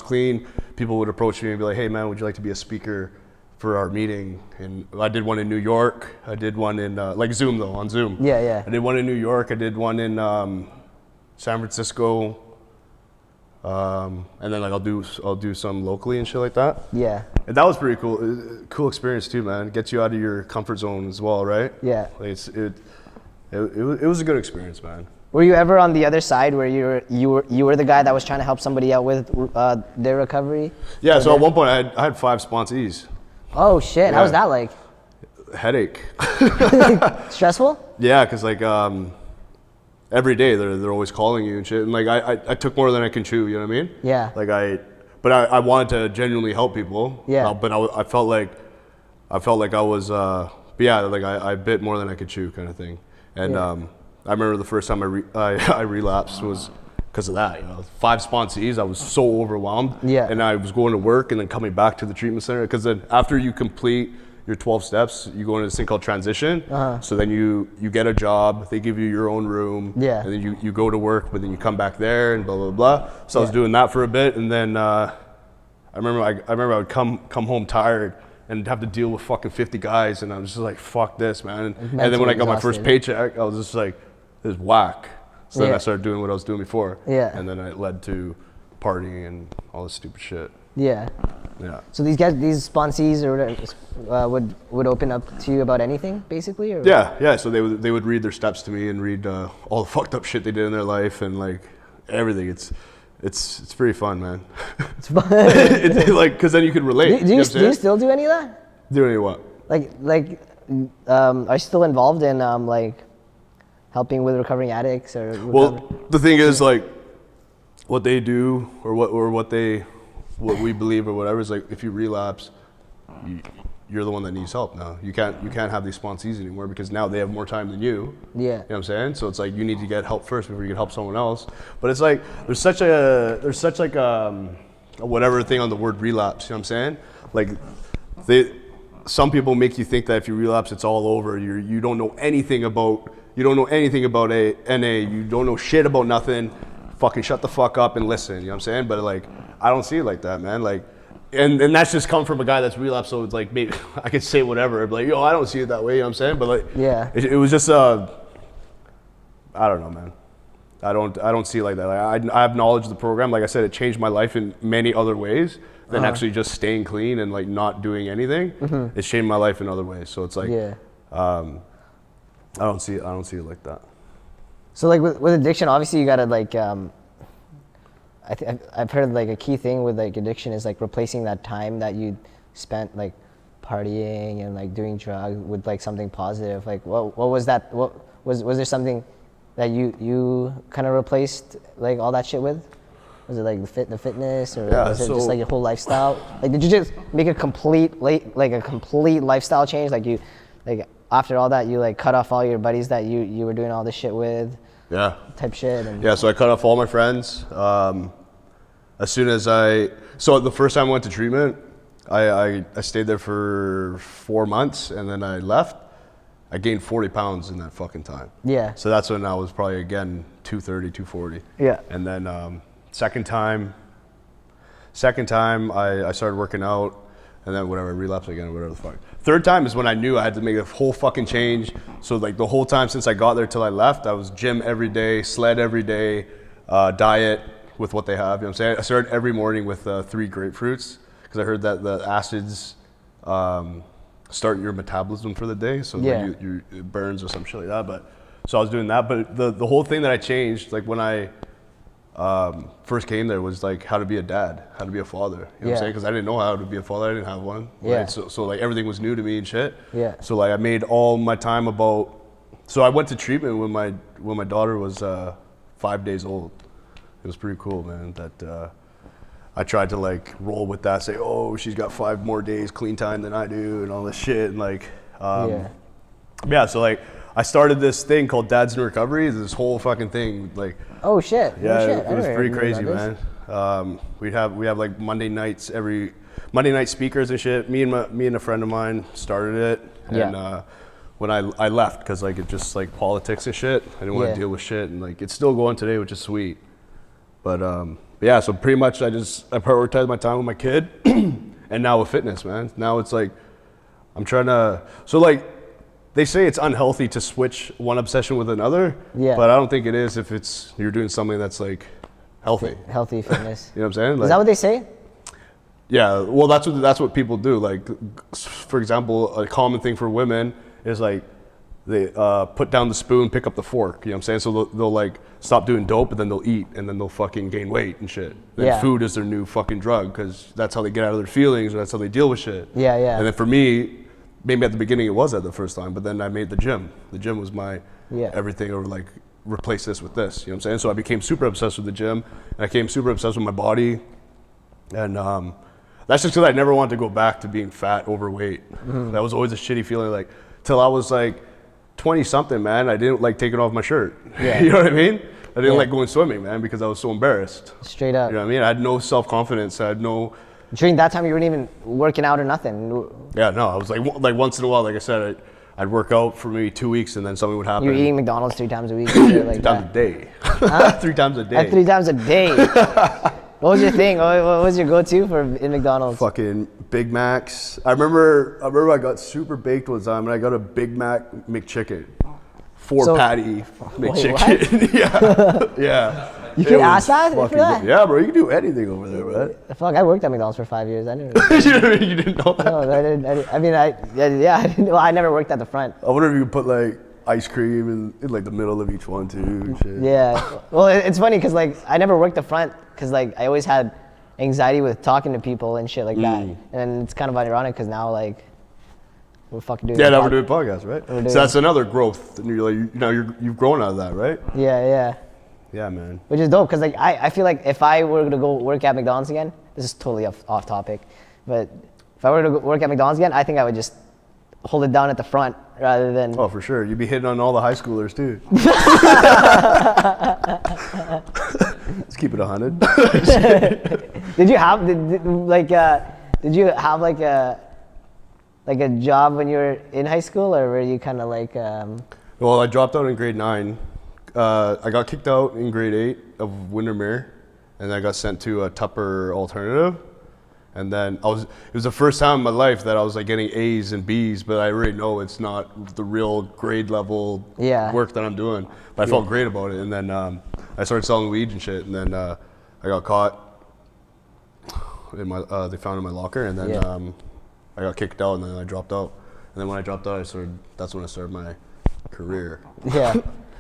clean, people would approach me and be like, hey man, would you like to be a speaker for our meeting? And I did one in New York. I did one in like Zoom though, on Zoom. Yeah. I did one in New York. I did one in San Francisco. And then like I'll do some locally and shit like that. Yeah. And that was pretty cool. Cool experience too, man. Gets you out of your comfort zone as well, right? Yeah. Like it was a good experience, man. Were you ever on the other side where you were the guy that was trying to help somebody out with their recovery? Yeah. So at one point I had 5 sponsees. Oh shit! Yeah. How was that like? Headache. Stressful? Yeah, because like every day they're always calling you and shit, and like I took more than I can chew. You know what I mean? Yeah. Like but I wanted to genuinely help people. Yeah. But I felt like I was like I bit more than I could chew, kind of thing. And I remember the first time I relapsed was because of that. 5 sponsees, I was so overwhelmed. Yeah. And I was going to work and then coming back to the treatment center, because then after you complete your 12 steps, you go into this thing called transition. So then you get a job, they give you your own room, Yeah. and then you go to work, but then you come back there and blah, blah, blah. So I was doing that for a bit, and then I remember I would come home tired and have to deal with fucking 50 guys, and I was just like, fuck this, man. And then when I got my first paycheck, I was just like, this is whack. So then I started doing what I was doing before. Yeah. And then it led to partying and all this stupid shit. Yeah. Yeah. So these sponsees or whatever would open up to you about anything, basically? Or? Yeah. So they would read their steps to me and read all the fucked up shit they did in their life and like everything. It's pretty fun, man. It's fun. It's like, because then you can relate. Do you still do any of that? Do any what? Are you still involved in like helping with recovering addicts or? Well, the thing is, like, what they do or what we believe or whatever is like, if you relapse, you're the one that needs help now. You can't have these sponsees anymore because now they have more time than you. Yeah. You know what I'm saying? So it's like you need to get help first before you can help someone else. But it's like there's such a whatever thing on the word relapse. You know what I'm saying? Like some people make you think that if you relapse, it's all over. You don't know anything about NA. You don't know shit about nothing. Fucking shut the fuck up and listen. You know what I'm saying? But like, I don't see it like that, man. Like, and that's just come from a guy that's relapsed. So it's like, maybe I could say whatever. But like, I don't see it that way. You know what I'm saying? But like, yeah, it was just I don't know, man. I don't see it like that. Like, I have knowledge of the program. Like I said, it changed my life in many other ways than actually just staying clean and like not doing anything. Mm-hmm. It's changed my life in other ways. So it's like, I don't see it like that. So like with addiction, obviously you gotta like, I've heard like a key thing with like addiction is like replacing that time that you spent like partying and like doing drugs with like something positive. Like what was that? What was there something that you kind of replaced like all that shit with? Was it like the fitness, or was it just like your whole lifestyle? Like did you just make a complete lifestyle change? Like you, like after all that, you like cut off all your buddies that you were doing all this shit with? Yeah. Type shit. And so I cut off all my friends. As soon as so the first time I went to treatment, I stayed there for 4 months and then I left. I gained 40 pounds in that fucking time. Yeah. So that's when I was probably again 230, 240. Yeah. And then second time I started working out, and then whatever, relapse again, whatever the fuck. Third time is when I knew I had to make a whole fucking change. So like the whole time since I got there till I left, I was gym every day, sled every day, diet with what they have. You know what I'm saying? I started every morning with 3 grapefruits because I heard that the acids start your metabolism for the day. So like it burns or some shit like that. But so I was doing that. But the whole thing that I changed, like when I first came there, was like how to be a dad, how to be a father. You know what I'm saying? Because I didn't know how to be a father. I didn't have one. Yeah. Right? So like everything was new to me and shit. Yeah. So like I made all my time about. So I went to treatment when my daughter was 5 days old. It was pretty cool, man. That I tried to like roll with that, say, oh, she's got 5 more days clean time than I do, and all this shit, and like, so like I started this thing called Dads in Recovery. This whole fucking thing, like. Oh shit! Yeah, it was pretty crazy, man. We have like Monday night speakers and shit. Me and a friend of mine started it, and when I left because like it just like politics and shit. I didn't want to deal with shit, and like it's still going today, which is sweet. But so pretty much I prioritize my time with my kid, and now with fitness, man. Now it's like I'm trying to like. They say it's unhealthy to switch one obsession with another, but I don't think it is if you're doing something that's like healthy. Healthy fitness. You know what I'm saying? Like, is that what they say? Yeah, well that's what people do. Like, for example, a common thing for women is like they put down the spoon, pick up the fork. You know what I'm saying? So they'll like stop doing dope, but then they'll eat, and then they'll fucking gain weight and shit. Then food is their new fucking drug, because that's how they get out of their feelings, or that's how they deal with shit. Yeah, yeah. And then for me, maybe at the beginning it was at the first time, but then I made the gym. The gym was my everything, or like replace this with this. You know what I'm saying? So I became super obsessed with the gym, and I became super obsessed with my body, and that's just because I never wanted to go back to being fat, overweight. That was always a shitty feeling. Like till I was like 20 something, man, I didn't like taking off my shirt. Yeah. You know what I mean? I didn't like going swimming, man, because I was so embarrassed. Straight up. You know what I mean? I had no self-confidence. I had no... During that time, you weren't even working out or nothing? Yeah, no. I was like once in a while, like I said, I'd work out for maybe 2 weeks, and then something would happen. You were eating McDonald's 3 times a week? Like 3 times a day. Huh? 3 times a day. 3 times a day? What was your thing? What was your go-to for in McDonald's? Fucking Big Macs. I remember I got super baked one time, and I got a Big Mac McChicken. 4 patty McChicken. yeah. You can ask that for that? Yeah, bro, you can do anything over there, man. Fuck, I worked at McDonald's for 5 years. I never. You didn't know that? No, I didn't. I mean, I never worked at the front. I wonder if you could put like ice cream in like the middle of each one too. And shit. Yeah. Well, it's funny because like I never worked the front because like I always had anxiety with talking to people and shit like that. And it's kind of ironic because now like we're fucking doing. Yeah, now we're doing podcasts, right? So that's another growth. And you're like, you've grown out of that, right? Yeah. Yeah, man. Which is dope because like I feel like if I were to go work at McDonald's again, this is totally off topic, but if I were to go work at McDonald's again, I think I would just hold it down at the front rather than. Oh, for sure. You'd be hitting on all the high schoolers too. Let's keep it 100. Did you have like a job when you were in high school, or were you kind of like? Well, I dropped out in grade 9. I got kicked out in grade 8 of Windermere, and I got sent to a Tupper alternative. And then it was the first time in my life that I was like getting A's and B's, but I already know it's not the real grade level work that I'm doing. But I felt great about it. And then I started selling weed and shit. And then I got caught in they found it in my locker, and then I got kicked out, and then I dropped out. And then when I dropped out, that's when I started my career. Yeah,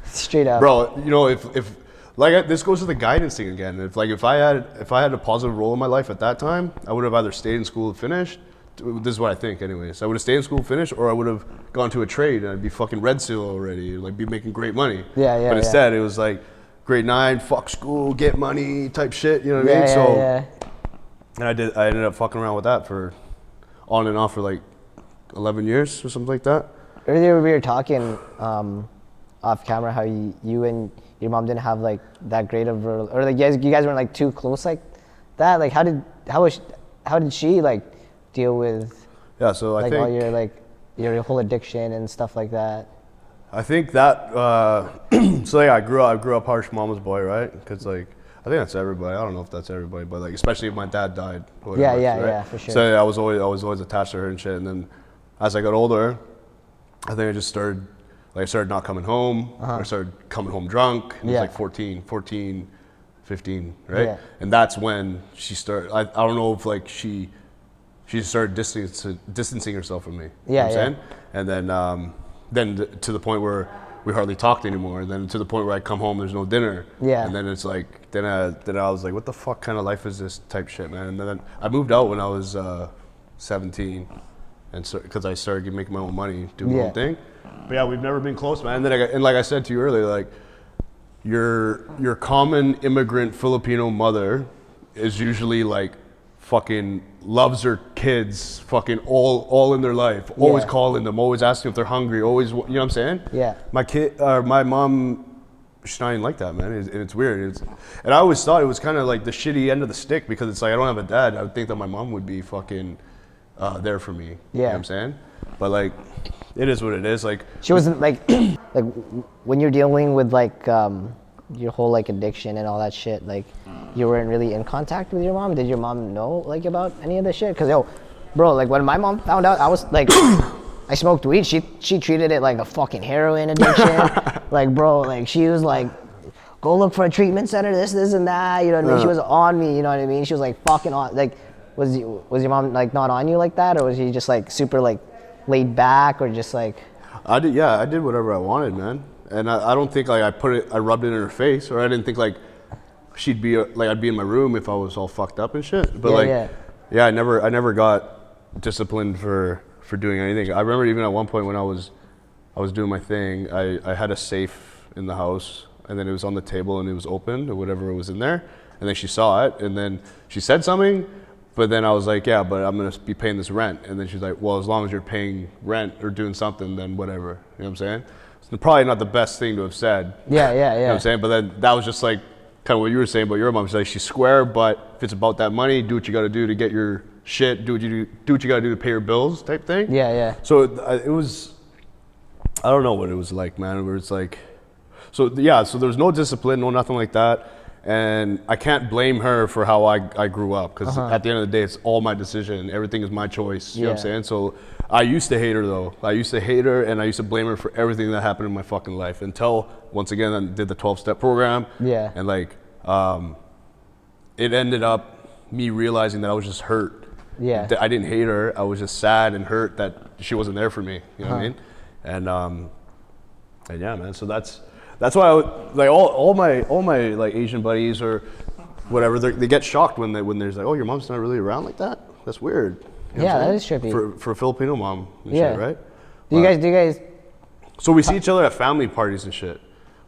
straight up. Bro, you know, if this goes to the guidance thing again. If I had a positive role in my life at that time, I would have either stayed in school and finished. This is what I think, anyways. I would have stayed in school and finished, or I would have gone to a trade and I'd be fucking Red Seal already, like be making great money. Yeah. But instead, it was like grade 9, fuck school, get money type shit. You know what I mean? And I ended up fucking around with that for on and off for like 11 years or something like that. Earlier we were talking off camera how you and your mom didn't have like that great of or like you guys weren't like too close like that. Like how did she like deal with so I like think all your like your whole addiction and stuff like that? I think that so yeah, I grew up harsh mama's boy, right? Because like I think that's everybody. I don't know if that's everybody, but like especially if my dad died. Yeah, for sure. So yeah, I was always attached to her and shit. And then as I got older, I think I just started not coming home. I started coming home drunk. And it was like 14, 15, right? Yeah. And that's when she started. I don't know if like she started distancing herself from me. You know what I'm saying? And then to the point where we hardly talked anymore. And then to the point where I come home, there's no dinner. Yeah. And then it's like, then I was like, what the fuck kind of life is this type shit, man? And then I moved out when I was 17, and so because I started making my own money, doing my own thing. But yeah, we've never been close, man. And then and like I said to you earlier, like your common immigrant Filipino mother is usually like fucking loves her kids fucking all in their life, always calling them, always asking if they're hungry, always, you know what I'm saying? Yeah. My mom, she's not even like that, man. And it's weird. And I always thought it was kind of like the shitty end of the stick, because it's like I don't have a dad. I would think that my mom would be fucking there for me. You know what I'm saying? But like, it is what it is. Like she wasn't like like when you're dealing with like your whole like addiction and all that shit, like you weren't really in contact with your mom. Did your mom know like about any of this shit? Because bro, like when my mom found out I was like I smoked weed, she treated it like a fucking heroin addiction. Like bro, like she was like, go look for a treatment center, this and that, you know what I mean? She was on me, you know what I mean? She was like fucking on. Like was your mom like not on you like that, or was she just like super like laid back, or just like? I did whatever I wanted, man. And I don't think like I rubbed it in her face, or I didn't think like she'd be like I'd be in my room if I was all fucked up and shit. But I never got disciplined for doing anything. I remember even at one point when I was doing my thing, I had a safe in the house, and then it was on the table and it was open or whatever was in there, and then she saw it, and then she said something, but then I was like, yeah, but I'm gonna be paying this rent, and then she's like, well, as long as you're paying rent or doing something, then whatever. You know what I'm saying? It's probably not the best thing to have said. Yeah. You know what I'm saying? But then that was just like kind of what you were saying about your mom. She's like, she's square, but if it's about that money, do what you got to do to get your shit. Do what you got to do to pay your bills, type thing. Yeah. So it was. I don't know what it was like, man. Where it's like, so there was no discipline, no nothing like that, and I can't blame her for how I grew up, because at the end of the day, it's all my decision. Everything is my choice. You know what I'm saying? So I used to hate her though. I used to hate her, and I used to blame her for everything that happened in my fucking life until once again I did the 12-step program. Yeah. And like, it ended up me realizing that I was just hurt. Yeah. I didn't hate her. I was just sad and hurt that she wasn't there for me. You know what I mean? And yeah, man. So that's why like all my like Asian buddies or whatever, they get shocked when there's like, oh, your mom's not really around like that. That's weird. You know that is trippy. For a Filipino mom and shit, right? Do you guys? So we see each other at family parties and shit.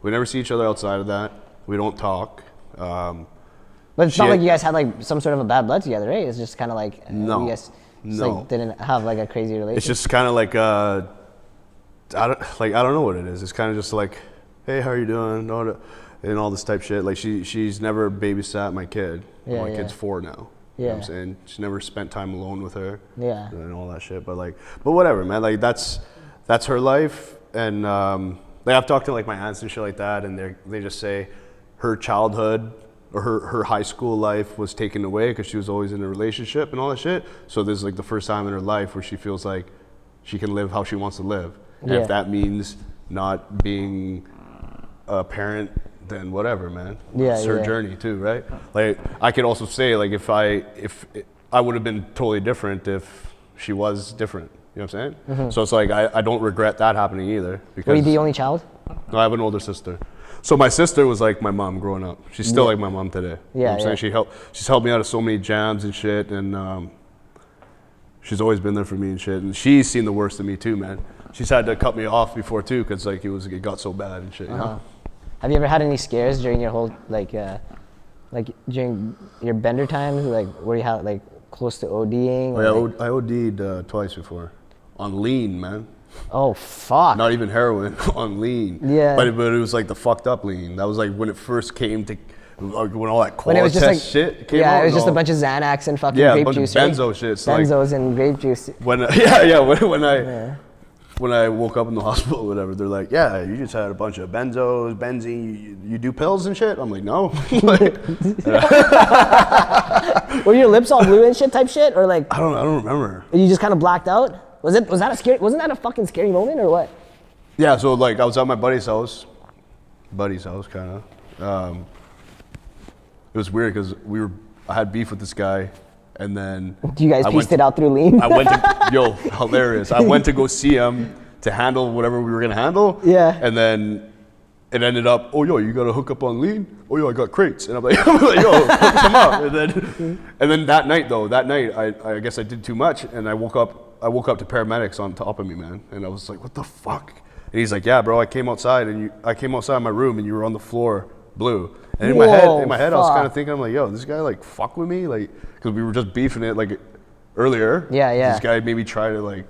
We never see each other outside of that. We don't talk. But it's not like you guys had like some sort of a bad blood together, right? It's just kind of like you guys like, didn't have like a crazy relationship. It's just kind of like I don't know what it is. It's kind of just like, hey, how are you doing? And all this type shit. Like she's never babysat my kid. My kid's 4 now. You know what I'm saying? She's never spent time alone with her. Yeah. And all that shit. But whatever, man. Like that's her life. And like I've talked to like my aunts and shit like that, and they just say her childhood or her high school life was taken away because she was always in a relationship and all that shit. So this is like the first time in her life where she feels like she can live how she wants to live. And if that means not being a parent, then whatever, man. It's her journey too, right? Like I could also say like if I would have been totally different if she was different. You know what I'm saying? Mm-hmm. So it's like I don't regret that happening either. Because were you the only child? No, I have an older sister. So my sister was like my mom growing up. She's still like my mom today. You know what I'm saying? She's helped me out of so many jams and shit, and she's always been there for me and shit. And she's seen the worst of me too, man. She's had to cut me off before too, because like it got so bad and shit. You know? Have you ever had any scares during your whole like during your bender times, like where you had like close to ODing? I OD'd twice before, on lean, man. Oh fuck! Not even heroin, on lean. Yeah. But it was like the fucked up lean. That was like when it first came to, when all that quality test like, shit came out. Yeah, it was just a bunch of Xanax and fucking grape juice. Yeah, a bunch of benzo shit. Benzos and grape juice. When I woke up in the hospital or whatever, they're like, yeah, you just had a bunch of benzos, benzene, you do pills and shit? I'm like, no. Were your lips all blue and shit type shit? Or like? I don't remember. You just kind of blacked out? Wasn't that a fucking scary moment or what? Yeah, so like I was at my buddy's house kind of. It was weird because I had beef with this guy. And then do you guys pieced it out through lean? I went to hilarious. I went to go see him to handle whatever we were gonna handle. Yeah. And then it ended up, oh yo, you got to hook up on lean? Oh yo, I got crates. And I'm like, yo, come on. And then that night I guess I did too much, and I woke up to paramedics on top of me, man. And I was like, what the fuck? And he's like, yeah, bro, I came outside my room and you were on the floor blue. And in my head, I was kind of thinking, I'm like, yo, this guy like fuck with me, like, because we were just beefing it like earlier. Yeah. This guy maybe try to like,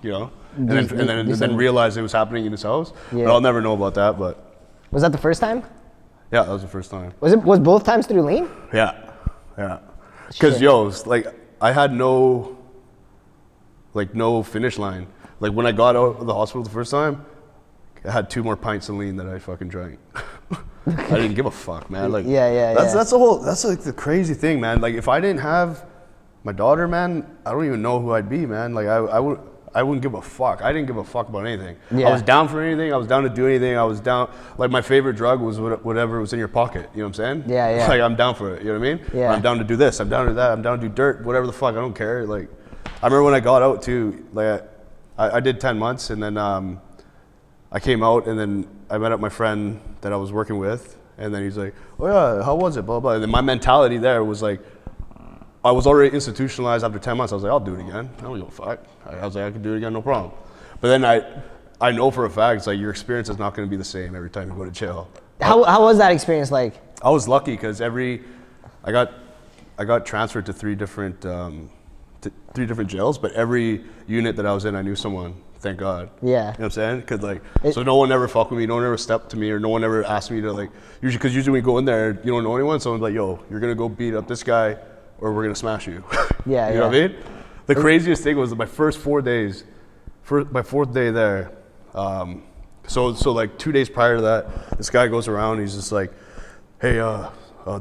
you know, and then realize it was happening in his house. Yeah. But I'll never know about that. But was that the first time? Yeah, that was the first time. Was both times through lean? Yeah. Because like I had no finish line. Like when I got out of the hospital the first time, I had 2 more pints of lean that I fucking drank. I didn't give a fuck, man. Like, that's like the crazy thing, man. Like if I didn't have my daughter, man, I don't even know who I'd be, man. Like I wouldn't give a fuck. I didn't give a fuck about anything. Yeah. I was down for anything. I was down to do anything. I was down. Like my favorite drug was whatever was in your pocket. You know what I'm saying? Yeah. Like I'm down for it. You know what I mean? Yeah. I'm down to do this. I'm down to that. I'm down to do dirt. Whatever the fuck. I don't care. Like I remember when I got out too. Like I did 10 months, and then I came out, and then I met up my friend that I was working with, and then he's like, oh yeah, how was it, blah, blah. And then my mentality there was like, I was already institutionalized after 10 months. I was like, I'll do it again. I don't give a fuck. I was like, I can do it again, no problem. But then I know for a fact, it's like your experience is not going to be the same every time you go to jail. How was that experience like? I was lucky because I got transferred to three different jails, but every unit that I was in, I knew someone. Thank God. Yeah. You know what I'm saying? Because so no one ever fucked with me, no one ever stepped to me, or no one ever asked me to usually when you go in there, you don't know anyone, someone's like, yo, you're gonna go beat up this guy, or we're gonna smash you. Yeah. You know what I mean? The craziest thing was my first 4 days, my fourth day there. So like 2 days prior to that, this guy goes around, he's just like, hey,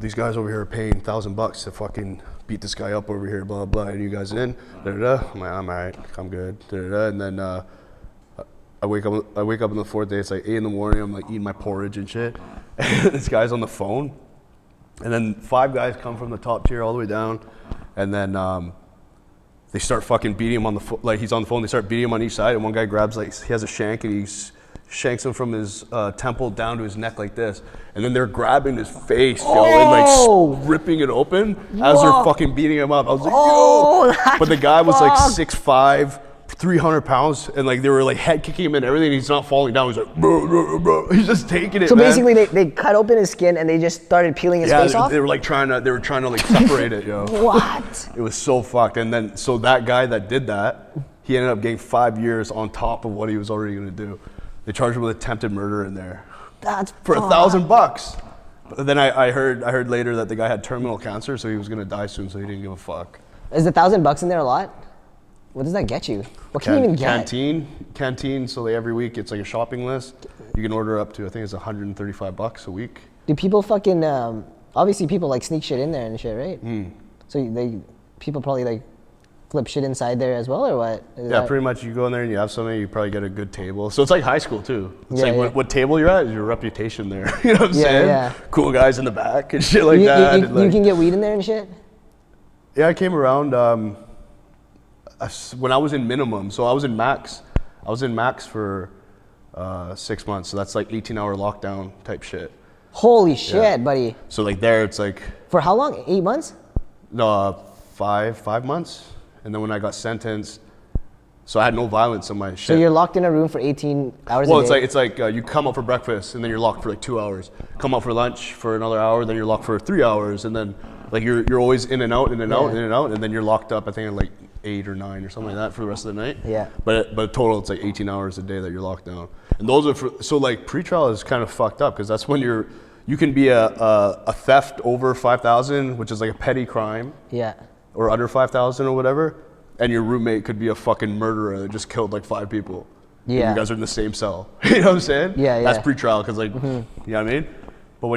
these guys over here are paying $1,000 to fucking beat this guy up over here, blah, blah, and you guys in? Da-da-da. I'm like, I'm all right, I'm good, da-da-da. And then I wake up on the fourth day, it's like 8 in the morning, I'm like eating my porridge and shit. And this guy's on the phone. And then 5 guys come from the top tier all the way down. And then they start fucking beating him on the phone, like he's on the phone, they start beating him on each side. And one guy grabs, he has a shank and he shanks him from his temple down to his neck like this. And then they're grabbing his face, yo, and ripping it open as they're fucking beating him up. I was like, yo! But the guy was like 6'5", 300 pounds, and they were head kicking him and everything. He's not falling down. He's like, bro. He's just taking it. So basically, they cut open his skin and they just started peeling his face off. They were trying to separate it, yo. What? It was so fucked. And then so that guy that did that, he ended up getting 5 years on top of what he was already gonna do. They charged him with attempted murder in there. That's for $1,000. But then I heard later that the guy had terminal cancer, so he was gonna die soon, so he didn't give a fuck. Is $1,000 in there a lot? What does that get you? What can you even get? Canteen. So every week it's like a shopping list. You can order up to, I think it's $135 a week. Do people fucking obviously people sneak shit in there and shit, right? So people probably flip shit inside there as well, or what? Yeah, pretty much. You go in there and you have something, you probably get a good table. So it's like high school too. It's what table you're at is your reputation there. You know what I'm saying? Yeah. Cool guys in the back and shit like that. You can get weed in there and shit? Yeah, I came around when I was in minimum. So I was in max. I was in max for 6 months. So that's 18-hour lockdown type shit. Holy shit, buddy. So there it's For how long? 8 months? No, 5 months. And then when I got sentenced, so I had no violence on my shit. So you're locked in a room for 18 hours a day? Well, it's like you come out for breakfast and then you're locked for 2 hours. Come out for lunch for another hour, then you're locked for 3 hours, and then you're always in and out, and then you're locked up. I think at 8 or 9 or something like that for the rest of the night. Yeah. But total, it's 18 hours a day that you're locked down. And those are pretrial is kind of fucked up because that's when you can be a theft over 5,000, which is a petty crime. Yeah. Or under 5,000 or whatever, and your roommate could be a fucking murderer that just killed 5 people. Yeah. And you guys are in the same cell. You know what I'm saying? Yeah. That's pre-trial because you know what I mean? But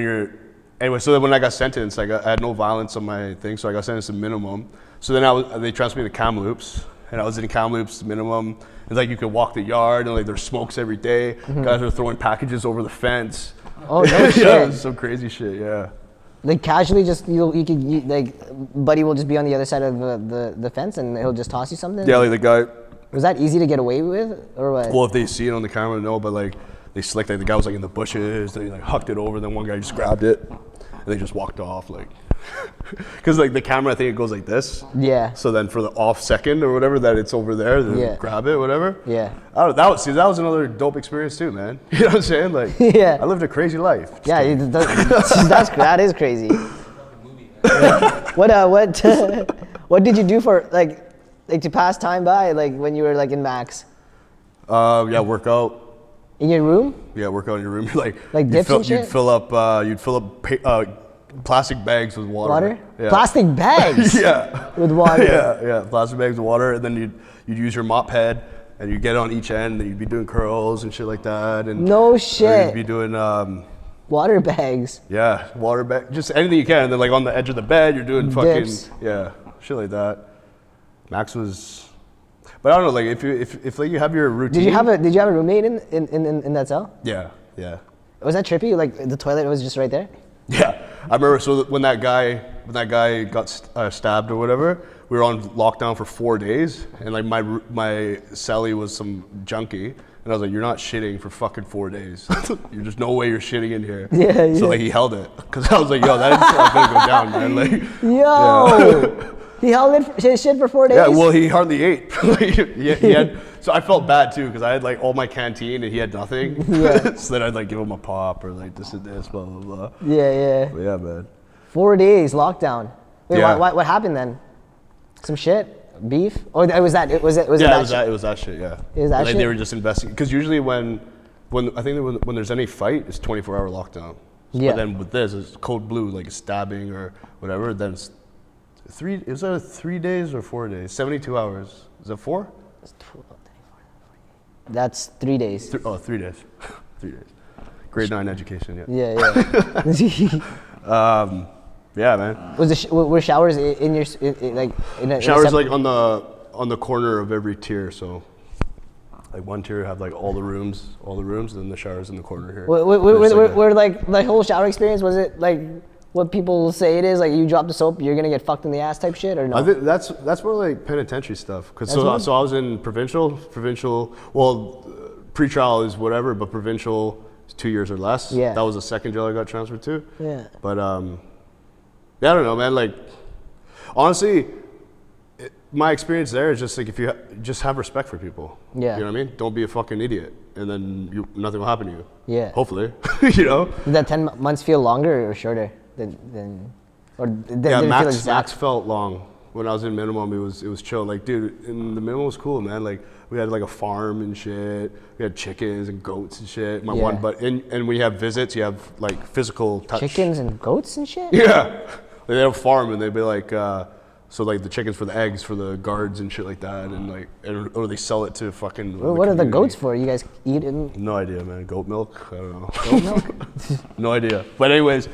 anyway, so then when I got sentenced, I had no violence on my thing, so I got sentenced to minimum. So then they transferred me to Kamloops, and I was in Kamloops minimum. It's you could walk the yard, and there's smokes every day. Guys are throwing packages over the fence. Oh, no shit. Yeah, it was some crazy shit, yeah. Casually, just buddy will just be on the other side of the fence and he'll just toss you something. Yeah, the guy. Was that easy to get away with, or what? Well, if they see it on the camera, no. But they slicked. The guy was in the bushes. They hucked it over. Then one guy just grabbed it, and they just walked off. Because the camera, I think it goes like this. Yeah. So then for the off second or whatever that it's over there, they grab it, whatever. Yeah. I don't know, that was another dope experience too, man. You know what I'm saying? Yeah. I lived a crazy life. Yeah, that is crazy. What did you do for to pass time by when you were in max? Work out. In your room? Yeah, work out in your room. Dips and shit? You'd fill up plastic bags with water. Water? Yeah. Plastic bags? Yeah. With water? Yeah, plastic bags with water, and then you'd use your mop head, and you'd get on each end, and you'd be doing curls and shit like that. And no shit. You'd be doing water bags. Yeah, water bag, just anything you can. And then on the edge of the bed, you're doing fucking dips. Yeah, shit like that. Max was, but I don't know, if you have your routine. Did you have a roommate in that cell? Yeah. Was that trippy? The toilet was just right there? Yeah, I remember. So when that guy got stabbed or whatever, we were on lockdown for 4 days, and like my cellie was some junkie. And I was like, you're not shitting for fucking 4 days. There's no way you're shitting in here. Yeah. So like he held it. Because I was like, yo, that is not going to go down, man. Like, yo. Yeah. He held his shit for 4 days? Yeah, well, he hardly ate. he had, so I felt bad too, because I had like all my canteen and he had nothing. Yeah. So then I'd like give him a pop or like this and this, blah, blah, blah. Yeah. But yeah, man. 4 days lockdown. Wait, yeah. What happened then? Some shit? Beef? Or was that shit? It was that shit, yeah. It was that shit? They were just investing, because usually when there's any fight, it's 24-hour lockdown. Yeah. But then with this, it's code blue, like a stabbing or whatever, then it's is that 3 days or 4 days? 72 hours. Is that 4? That's 3 days. 3 days. 3 days. Grade 9 education, yeah. Yeah, man. Were showers in your showers like on the corner of every tier, so like one tier have like all the rooms, and then the showers in the corner here. Were like the whole shower experience, was it like what people say it is, like you drop the soap, you're gonna get fucked in the ass type shit, or no? I think that's more like penitentiary stuff. Cause so I was in provincial. Well, pre-trial is whatever, but provincial is 2 years or less. Yeah. That was the second jail I got transferred to. Yeah. But yeah, I don't know, man. Like, honestly, my experience there is just like if you just have respect for people. Yeah. You know what I mean? Don't be a fucking idiot, and then nothing will happen to you. Yeah. Hopefully, you know. Did that 10 months feel longer or shorter than yeah, max felt long. When I was in minimum, it was chill. Like, dude, in the minimum was cool, man. Like, we had like a farm and shit. We had chickens and goats and shit. And when you have visits, you have like physical touch. Chickens and goats and shit? Yeah. They have a farm, and they'd be like, so like the chickens for the eggs for the guards and shit like that, and like, or they sell it to fucking. What are the goats for? You guys eat it? No idea, man. Goat milk? I don't know. Goat milk? No idea. But anyways,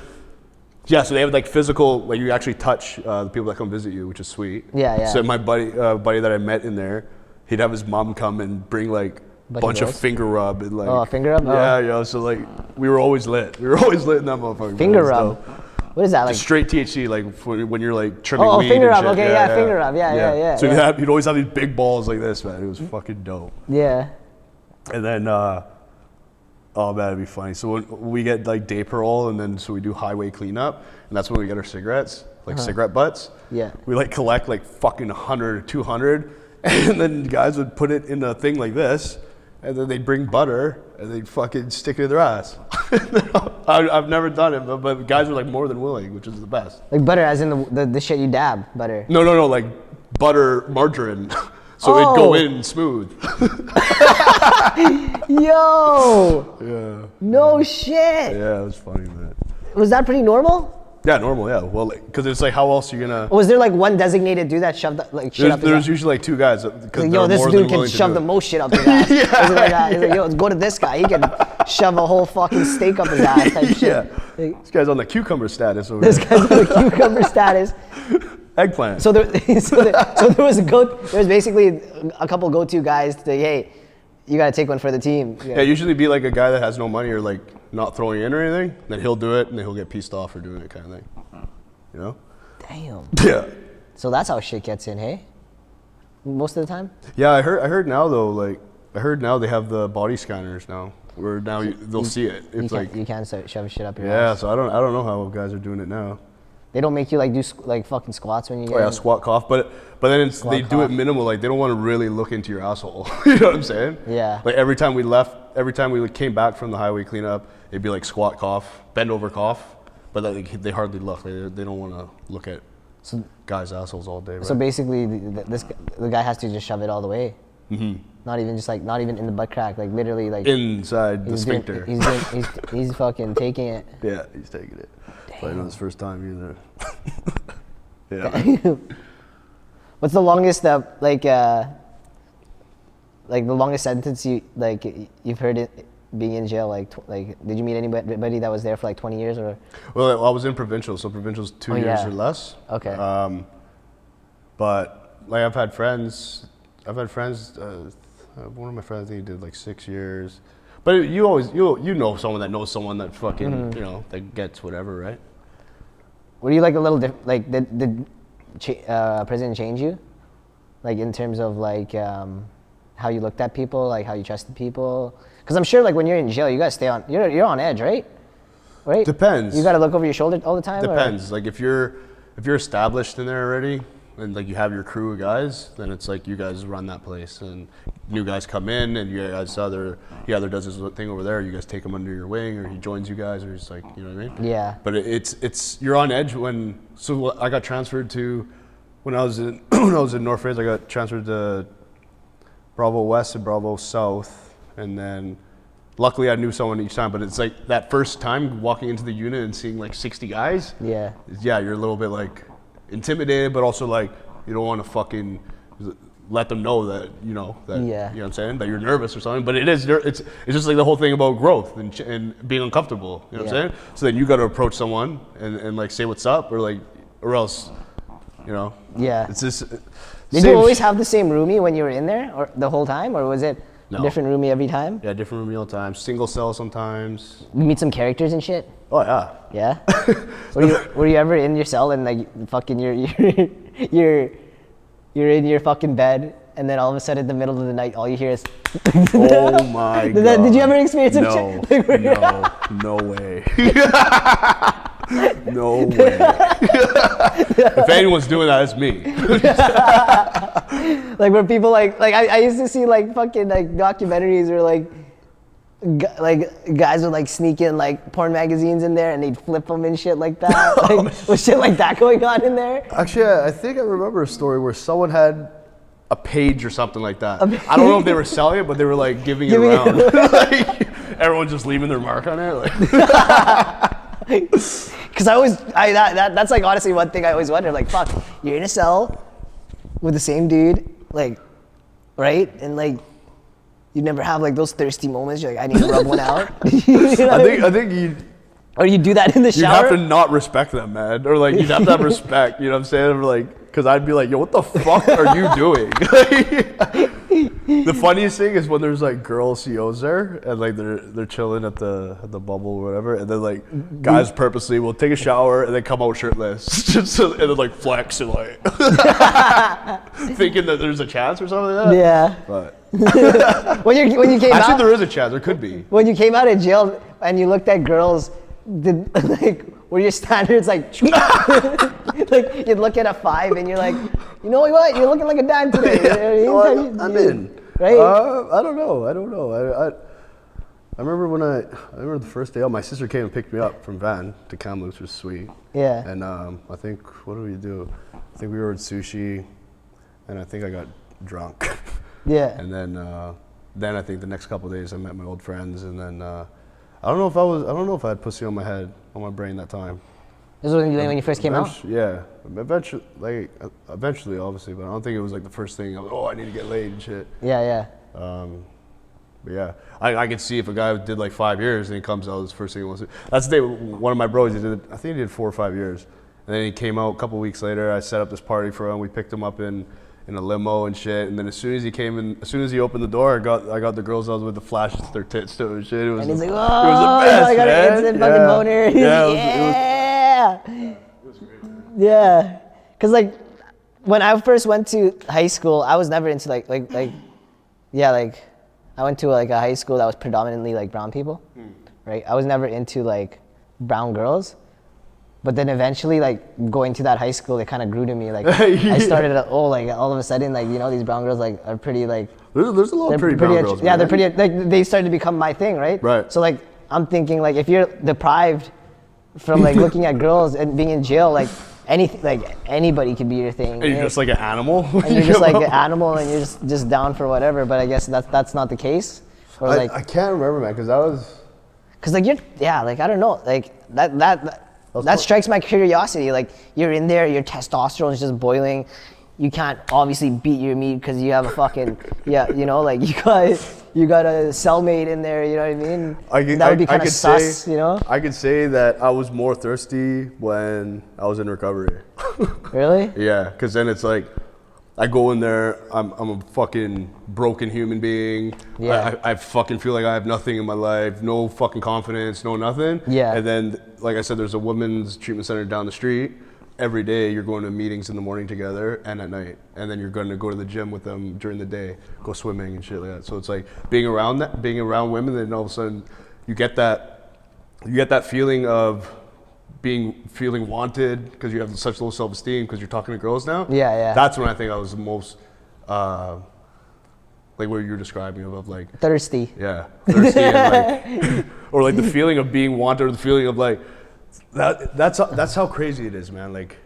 yeah. So they have like physical, like you actually touch the people that come visit you, which is sweet. Yeah. So my buddy that I met in there, he'd have his mom come and bring like a bunch of finger rub and like. Oh, finger rub? Yeah. So like we were always lit. We were always lit in that motherfucker. Finger rub. What is that like? Just straight THC, like when you're like trimming weed. Oh, finger rub. Shit. Okay, yeah, finger rub. Yeah. So you'd always have these big balls like this, man. It was fucking dope. Yeah. And then, oh man, it'd be funny. So when we get like day parole, and then so we do highway cleanup, and that's when we get our cigarettes, like cigarette butts. Yeah. We like collect like fucking 100 or 200, and then guys would put it in a thing like this, and then they'd bring butter and they'd fucking stick it in their ass. I've never done it, but guys were like more than willing, which is the best. Like butter, as in the shit you dab, butter. No, like butter margarine, so it'd go in smooth. Yo. Yeah. No shit. Yeah, it was funny, man. Was that pretty normal? Yeah, normal. Yeah, well, because it's like, how else are you gonna? Was there like one designated dude that shoved like shit up his ass? There's usually like two guys. Like, yo, this dude can shove the most shit up his ass. Yeah. He's like, yo, let's go to this guy. He can shove a whole fucking steak up his ass type shit. Yeah. Like, this guy's on the cucumber status over This guy's on the cucumber status. Eggplant. So there was basically a couple go-to guys to say, hey, you gotta take one for the team. Yeah, usually be like a guy that has no money or like not throwing in or anything. Then he'll do it, and then he'll get pissed off for doing it, kind of thing. You know? Damn. Yeah. So that's how shit gets in, hey? Most of the time? Yeah, I heard now though, like I heard now they have the body scanners now, where now they'll see it. It's you can't start shoving shit up your ass. Yeah, so I don't know how guys are doing it now. They don't make you like do like fucking squats when you get. Oh yeah, squat cough, but then they do it minimal. Like they don't want to really look into your asshole. You know what I'm saying? Yeah. Like every time we came back from the highway cleanup, it'd be like squat cough, bend over cough, but they hardly look. They don't want to look at guys' assholes all day. Right? So basically, the guy has to just shove it all the way. Mm-hmm. Not even in the butt crack, like literally like inside the sphincter. He's fucking taking it. Yeah, he's taking it. Probably not his first time either. Yeah. What's the longest like the longest sentence you've heard it being in jail? Like did you meet anybody that was there for like 20 years or? Well, I was in provincial, so provincial's 2 years or less. Okay. But like I've had friends. One of my friends, I think he did like 6 years. But you know someone that knows someone that fucking that gets whatever, right? Were you like a little like did prison change you? Like in terms of like how you looked at people, like how you trusted people? Because I'm sure like when you're in jail, you gotta stay on. You're on edge, right? Right. Depends. You gotta look over your shoulder all the time. Depends. Like if you're established in there already, and like you have your crew of guys, then it's like you guys run that place, and new guys come in, and you guys he either does his thing over there, you guys take him under your wing, or he joins you guys, or he's like, you know what I mean? Yeah. But it's you're on edge when. So I got transferred to when I was in North Fraser. I got transferred to Bravo West and Bravo South, and then luckily I knew someone each time. But it's like that first time walking into the unit and seeing like 60 guys. Yeah. Yeah, you're a little bit like intimidated, but also like you don't want to fucking let them know that you know you know what I'm saying, that you're nervous or something. But it's just like the whole thing about growth and being uncomfortable, you know what I'm saying. So then you got to approach someone and like say what's up, or else you know. Yeah. It's just. Did you always have the same roomie when you were in there, or the whole time, or was it a different roomie every time? Yeah, different roomie all the time. Single cell sometimes. You meet some characters and shit. Oh yeah. Yeah. Were you ever in your cell and like fucking you're in your fucking bed, and then all of a sudden in the middle of the night all you hear is oh my god. Did you ever experience it? No way. No way. If anyone's doing that, it's me. Like where people like I used to see like fucking like documentaries where like guys would like sneak in like porn magazines in there and they'd flip them and shit like that. Like was shit like that going on in there? Actually, I think I remember a story where someone had a page or something like that. I don't know if they were selling it, but they were like giving it around. Like, everyone just leaving their mark on it. Like. Cause that's like honestly one thing I always wonder, like fuck, you're in a cell with the same dude, like, right? And like, you never have like those thirsty moments, you're like, I need to rub one out. You know I think you. Or you do that in the shower? You'd have to not respect them, man. Or like, you'd have to have respect, you know what I'm saying? Or like, cause I'd be like, yo, what the fuck are you doing? The funniest thing is when there's like girl COs there and like they're chilling at the bubble or whatever, and then like guys purposely will take a shower and then come out shirtless, just so, and then like flex and like thinking that there's a chance or something like that. Yeah. But when you came actually out, there is a chance. There could be. When you came out of jail and you looked at girls, were your standards like like you'd look at a 5 and you're like, you know what, you're looking like a dime today. I'm in. Right? I don't know. I remember the first day out, my sister came and picked me up from Van to Kamloops, which was sweet. Yeah. And I think, what did we do? I think we ordered sushi, and I think I got drunk. Yeah. And then I think the next couple of days I met my old friends, and then I don't know if I had pussy on my brain that time. This was when you first came out? Yeah. Eventually, obviously, but I don't think it was like the first thing. I need to get laid and shit. Yeah. But yeah, I could see if a guy did like 5 years and he comes out, his first thing he wants to. That's the day one of my bros, I think he did 4 or 5 years. And then he came out a couple weeks later. I set up this party for him. We picked him up in a limo and shit. And then as soon as he opened the door, I got the girls out with the flashes to their tits too and shit. And he's like, oh, it was the best, I got an instant fucking boner. Yeah. It was great. Yeah. Cause like when I first went to high school, I was never into like I went to like a high school that was predominantly like brown people, right? I was never into like brown girls. But then eventually, like going to that high school, it kind of grew to me. Like I started, like all of a sudden, like you know, these brown girls like are pretty like. There's a lot of pretty brown girls. Yeah, they're pretty. Like they started to become my thing, right? Right. So like I'm thinking like if you're deprived from like looking at girls and being in jail, like anything, like anybody could be your thing. And you're just like an animal. And you're just like an animal, and you're just down for whatever. But I guess that's not the case. Or like I can't remember, man, because that was. Because like like I don't know, like that strikes my curiosity. Like you're in there, your testosterone is just boiling. You can't obviously beat your meat because you have a fucking you know, like you got a cellmate in there. You know what I mean? That would be kind of sus, you know. I could say that I was more thirsty when I was in recovery. Really? Yeah, because then it's like I go in there, I'm a fucking broken human being. Yeah. I fucking feel like I have nothing in my life, no fucking confidence, no nothing. Yeah. And then, like I said, there's a women's treatment center down the street. every day you're going to meetings in the morning together and at night, and then you're going to go to the gym with them during the day, go swimming and shit like that. So it's like being around women, then all of a sudden you get that feeling of feeling wanted because you have such low self-esteem because you're talking to girls now. Yeah. That's when I think I was the most like what you're describing of like thirsty. Yeah, thirsty and like, or like the feeling of being wanted, or the feeling of like that's how crazy it is, man. Like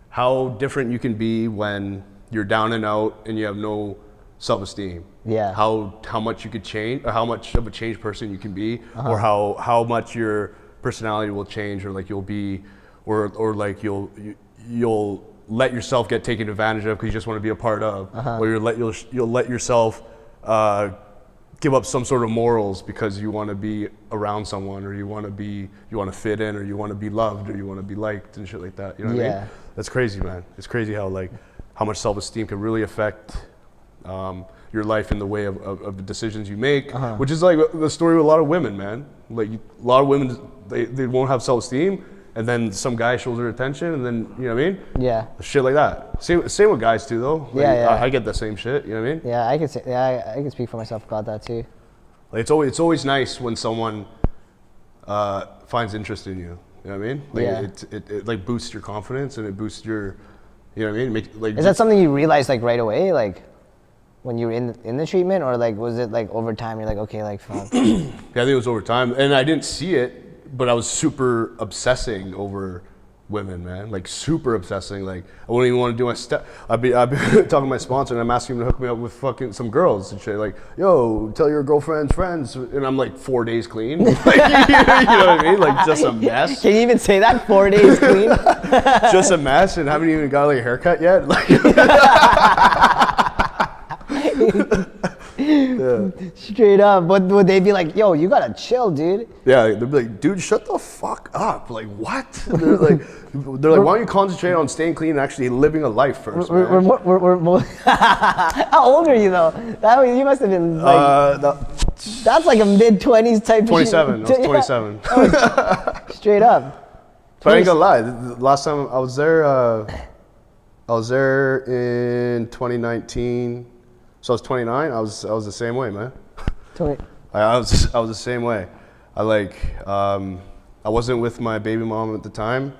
how different you can be when you're down and out and you have no self-esteem. Yeah. How much you could change, or how much of a changed person you can be, or how much your personality will change, or like you'll be, or like you'll let yourself get taken advantage of because you just want to be a part of, or you'll let yourself give up some sort of morals because you want to be around someone, or you want to fit in, or you want to be loved, or you want to be liked and shit like that. You know what I mean? That's crazy, man. It's crazy how much self-esteem can really affect your life in the way of the decisions you make, which is like the story with a lot of women, man. Like a lot of women, they won't have self-esteem, and then some guy shows her attention, and then, you know what I mean? Yeah. Shit like that. Same with guys too, though. Like, I get the same shit. You know what I mean? Yeah, I can speak for myself about that too. Like it's always nice when someone finds interest in you. You know what I mean? Like it like boosts your confidence, and it boosts your, you know what I mean? Is that something you realized like right away, like when you were in the treatment, or like was it like over time? You're like, okay, like fuck. Yeah, I think it was over time, and I didn't see it, but I was super obsessing over women, man. Like super obsessing. Like I wouldn't even want to do my step. I'd be talking to my sponsor, and I'm asking him to hook me up with fucking some girls and shit. Like, yo, tell your girlfriend's friends, and I'm like 4 days clean. Like, you know what I mean? Like just a mess. Can you even say that? 4 days clean? Just a mess, and haven't even got like a haircut yet. Like. Yeah. Straight up. Would they be like, yo, you gotta chill, dude? Yeah, they'd be like, dude, shut the fuck up. Like, what? They're like, why don't you concentrate on staying clean and actually living a life first? We're more How old are you though? You must have been like, that's like a mid-20s type 27. I was 27. Straight up. But I ain't gonna lie, the last time I was there in 2019. So I was 29. I was the same way, man. I was the same way. I wasn't with my baby mom at the time,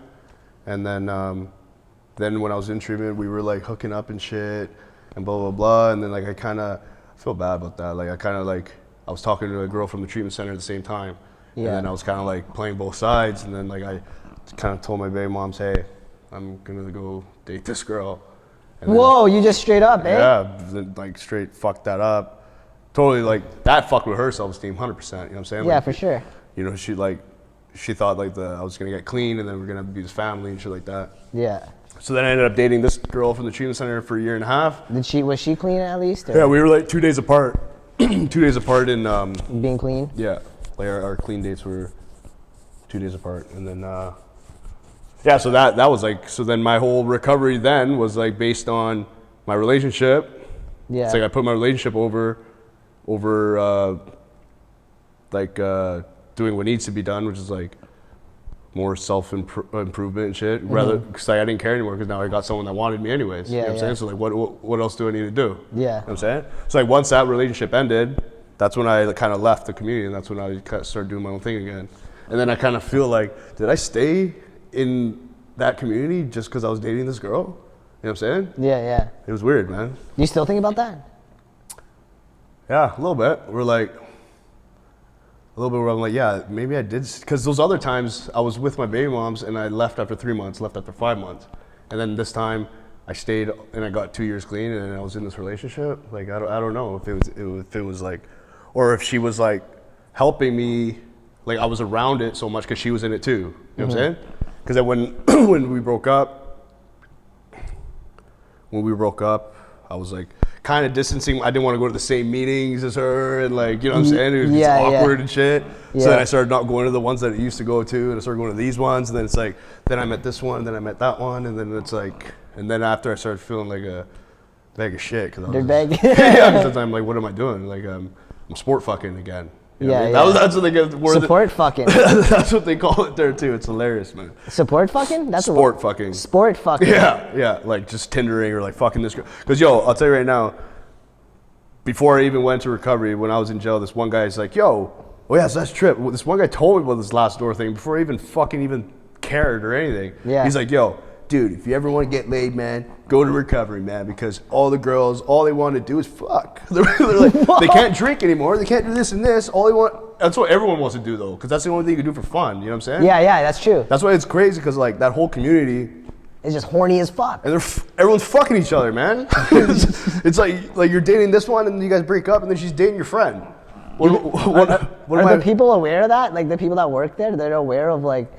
and then when I was in treatment, we were like hooking up and shit, and blah blah blah. And then like I feel bad about that. Like I was talking to a girl from the treatment center at the same time, and then I was kind of like playing both sides. And then like I kind of told my baby moms, hey, I'm gonna go date this girl. Whoa, you just straight up, eh? Yeah, like straight fucked that up. Totally, like that fucked with her self-esteem, 100%. You know what I'm saying? Yeah, like, for sure. You know, she thought like I was gonna get clean, and then we're gonna be this family and shit like that. Yeah. So then I ended up dating this girl from the treatment center for a year and a half. Was she clean at least? Or? Yeah, we were like 2 days apart. 2 days apart in being clean? Yeah. Like our clean dates were 2 days apart. And then yeah, so that was like, so then my whole recovery then was like based on my relationship. Yeah. It's like I put my relationship over doing what needs to be done, which is like more self-improvement and shit, rather, because I didn't care anymore because now I got someone that wanted me anyways. Yeah, you know what I'm saying? So like what else do I need to do? Yeah. You know what I'm saying? So like once that relationship ended, that's when I kind of left the community, and that's when I kind of started doing my own thing again. And then I kind of feel like, did I stay in that community just because I was dating this girl? You know what I'm saying? Yeah, yeah. It was weird, man. You still think about that? Yeah, a little bit. We're like, a little bit where I'm like, yeah, maybe I did. Because those other times I was with my baby moms and I left after 3 months, left after 5 months. And then this time I stayed and I got 2 years clean and I was in this relationship. Like, I don't know if it was like, or if she was like helping me, like I was around it so much because she was in it too. You know what I'm saying? Because then when we broke up, I was like kind of distancing. I didn't want to go to the same meetings as her, and like, you know what I'm saying? It was awkward and shit. Yeah. So then I started not going to the ones that I used to go to, and I started going to these ones, and then it's like, then I met this one, and then I met that one, and then it's like, and then after I started feeling like a bag of shit. Because I'm like, what am I doing? Like, I'm sport fucking again. You know yeah, what I mean? yeah. That's what they get. Support fucking. That's what they call it there too. It's hilarious, man. Support fucking? That's Sport fucking. Sport fucking. Yeah, like just Tindering or like fucking this girl. Because yo, I'll tell you right now, before I even went to recovery, when I was in jail, this one guy's like, yo, oh yeah, so that's trip. Well, this one guy told me about this last door thing before I even cared or anything. Yeah. He's like, yo, dude, if you ever want to get laid, man, go to recovery, man, because all the girls, all they want to do is fuck. They're like, they can't drink anymore. They can't do this and this. All they want, that's what everyone wants to do though, because that's the only thing you can do for fun. You know what I'm saying? Yeah, that's true. That's why it's crazy, because like that whole community, it's just horny as fuck. and everyone's fucking each other, man. It's like you're dating this one, and you guys break up, and then she's dating your friend. Are the people aware of that? Like the people that work there, they're aware of like,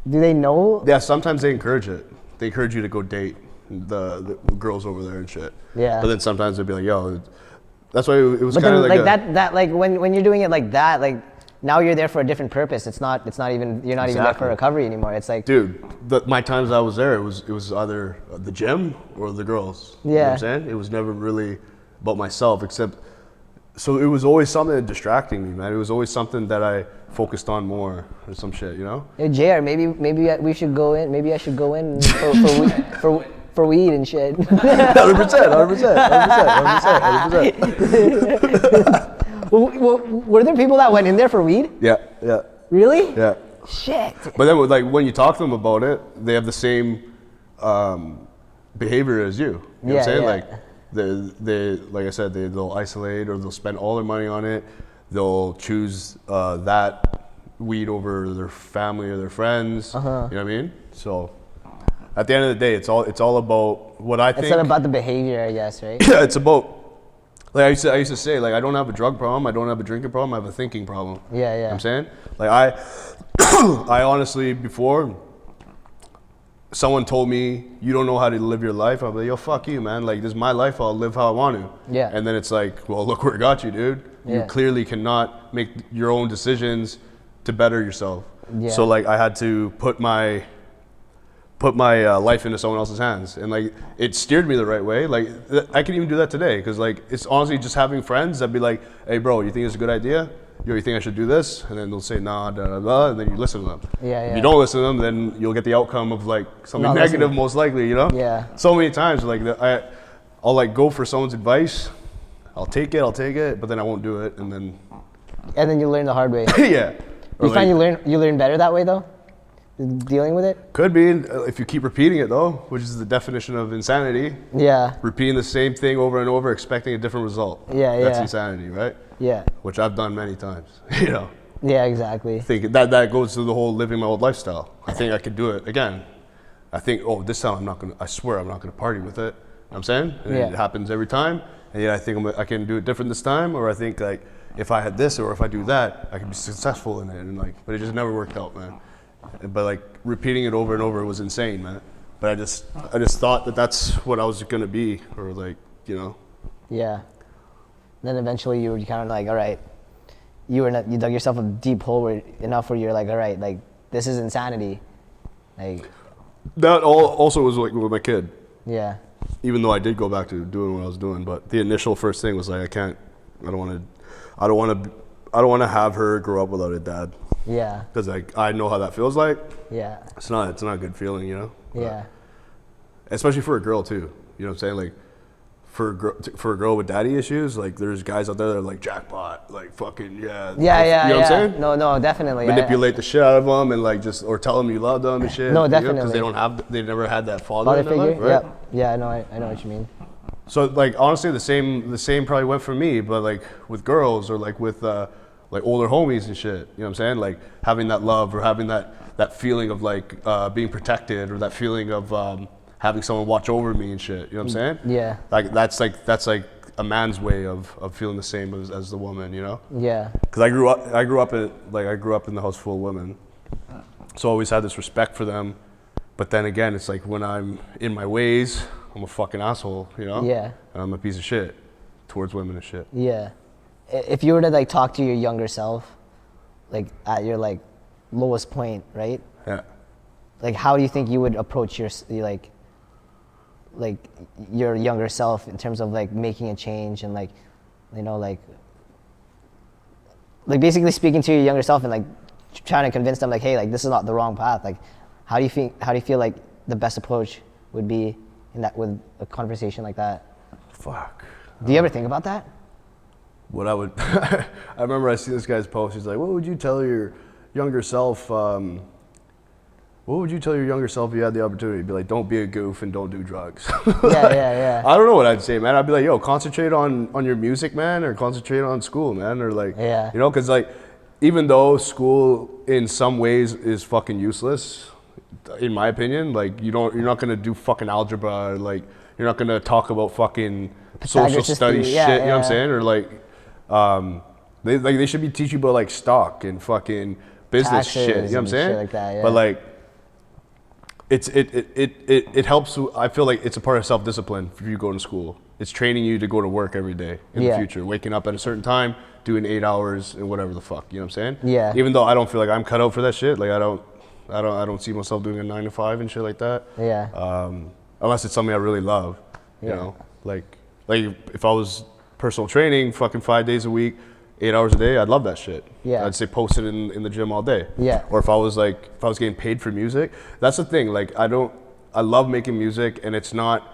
do they know? Yeah, sometimes they encourage it. They encourage you to go date the girls over there and shit. Yeah. But then sometimes they'd be like, yo, that's why it was But kind then of like a, that like when you're doing it like that, like now you're there for a different purpose. You're not even there for Exactly. recovery anymore. It's like, dude, my times I was there, it was either the gym or the girls. You know what Yeah. I'm saying? It was never really about myself, except, so it was always something distracting me, man. It was always something that I focused on more or some shit, you know? hey, JR, maybe we should go in. Maybe I should go in for weed and shit. 100%. Were there people that went in there for weed? Yeah. Really? Yeah. Shit. But then, like, when you talk to them about it, they have the same behavior as you. You know what I'm saying? Yeah. Like, they like I said, they'll isolate or they'll spend all their money on it. They'll choose that weed over their family or their friends. You know what I mean? So, at the end of the day, it's all about what I think. It's not about the behavior, I guess, right? Yeah, it's about. Like I used to say, like, I don't have a drug problem, I don't have a drinking problem, I have a thinking problem. Yeah. You know what I'm saying? Like I honestly, before someone told me you don't know how to live your life, I'm like, yo, fuck you, man. Like, this is my life, I'll live how I want to. Yeah. And then it's like, well, look where it got you, dude. You Yeah. clearly cannot make your own decisions to better yourself. Yeah. So like I had to put my life into someone else's hands, and like it steered me the right way. Like I can even do that today, because like it's honestly just having friends that be like, hey bro, you think it's a good idea? Yo, you think I should do this? And then they'll say nah, da da da, and then you listen to them. Yeah. If you don't listen to them, then you'll get the outcome of like something Not negative, listening. most likely, you know? Yeah. So many times like I'll like go for someone's advice, I'll take it, but then I won't do it, and then You learn the hard way. yeah. Or You find like- you learn better that way though? Dealing with it? Could be if you keep repeating it though, which is the definition of insanity. Yeah. Repeating the same thing over and over, expecting a different result. Yeah, That's yeah. insanity, right? Yeah. Which I've done many times. You know, Yeah, exactly. I think that goes to the whole living my old lifestyle. I think I could do it again. I think, oh, this time I swear I'm not gonna party with it. You know what I'm saying? And Yeah. it happens every time. And yet I think I can do it different this time, or I think like if I had this or if I do that, I could be successful in it. And like, but it just never worked out, man. But like repeating it over and over was insane, man. But I just thought that that's what I was gonna be, or like, you know. Yeah. Then eventually you were kind of like, all right, you dug yourself a deep hole enough where you're like, all right, like this is insanity. Like That also was like with my kid. yeah. Even though I did go back to doing what I was doing, but the initial first thing was like, I don't want to have her grow up without a dad. Yeah. Because like I know how that feels like. Yeah. It's not a good feeling, you know. Yeah. Especially for a girl too. You know what I'm saying? Like for a girl with daddy issues, like there's guys out there that are like jackpot, like fucking yeah. Yeah. You know what I'm saying? No, definitely. Manipulate the shit out of them and like just or tell them you love them and shit. No, you know, definitely. Because they never had that father Father in their figure. life, right? Yeah. I know what you mean. So like honestly, the same probably went for me, but like with girls or like with like older homies and shit. You know what I'm saying? Like having that love or having that feeling of like being protected or that feeling of having someone watch over me and shit. You know what I'm saying? Yeah. Like that's like a man's way of feeling the same as the woman. You know? Yeah. Because I grew up in the house full of women, so I always had this respect for them. But then again, it's like when I'm in my ways, I'm a fucking asshole, you know? Yeah. And I'm a piece of shit towards women and shit. Yeah. If you were to like talk to your younger self, like at your like lowest point, right? Yeah. Like how do you think you would approach your your younger self in terms of like making a change and like, you know, like like basically speaking to your younger self and like trying to convince them like, hey, like this is not the wrong path. Like, how do you feel like the best approach would be in that with a conversation like that? Fuck. Do you ever think about that? What I would, I remember I see this guy's post. He's like, "What would you tell your younger self? What would you tell your younger self if you had the opportunity?" He'd be like, "Don't be a goof and don't do drugs." Yeah. I don't know what I'd say, man. I'd be like, "Yo, concentrate on your music, man, or concentrate on school, man, or like, you know, because like, even though school in some ways is fucking useless, in my opinion, like you're not gonna do fucking algebra, or like you're not gonna talk about fucking social studies shit, you know what I'm saying, or like, they should be teaching about like stock and fucking business shit, you know what I'm saying? Like that, But like, it helps. I feel like it's a part of self-discipline for you going to school. It's training you to go to work every day in the future, waking up at a certain time, doing 8 hours and whatever the fuck, you know what I'm saying? Yeah. Even though I don't feel like I'm cut out for that shit, like I don't see myself doing a 9 to 5 and shit like that. Yeah. Unless it's something I really love, you know, like if I was personal training, fucking 5 days a week, 8 hours a day, I'd love that shit. Yeah. I'd say post it in the gym all day. Yeah. Or if I was getting paid for music, that's the thing. Like I love making music, and it's not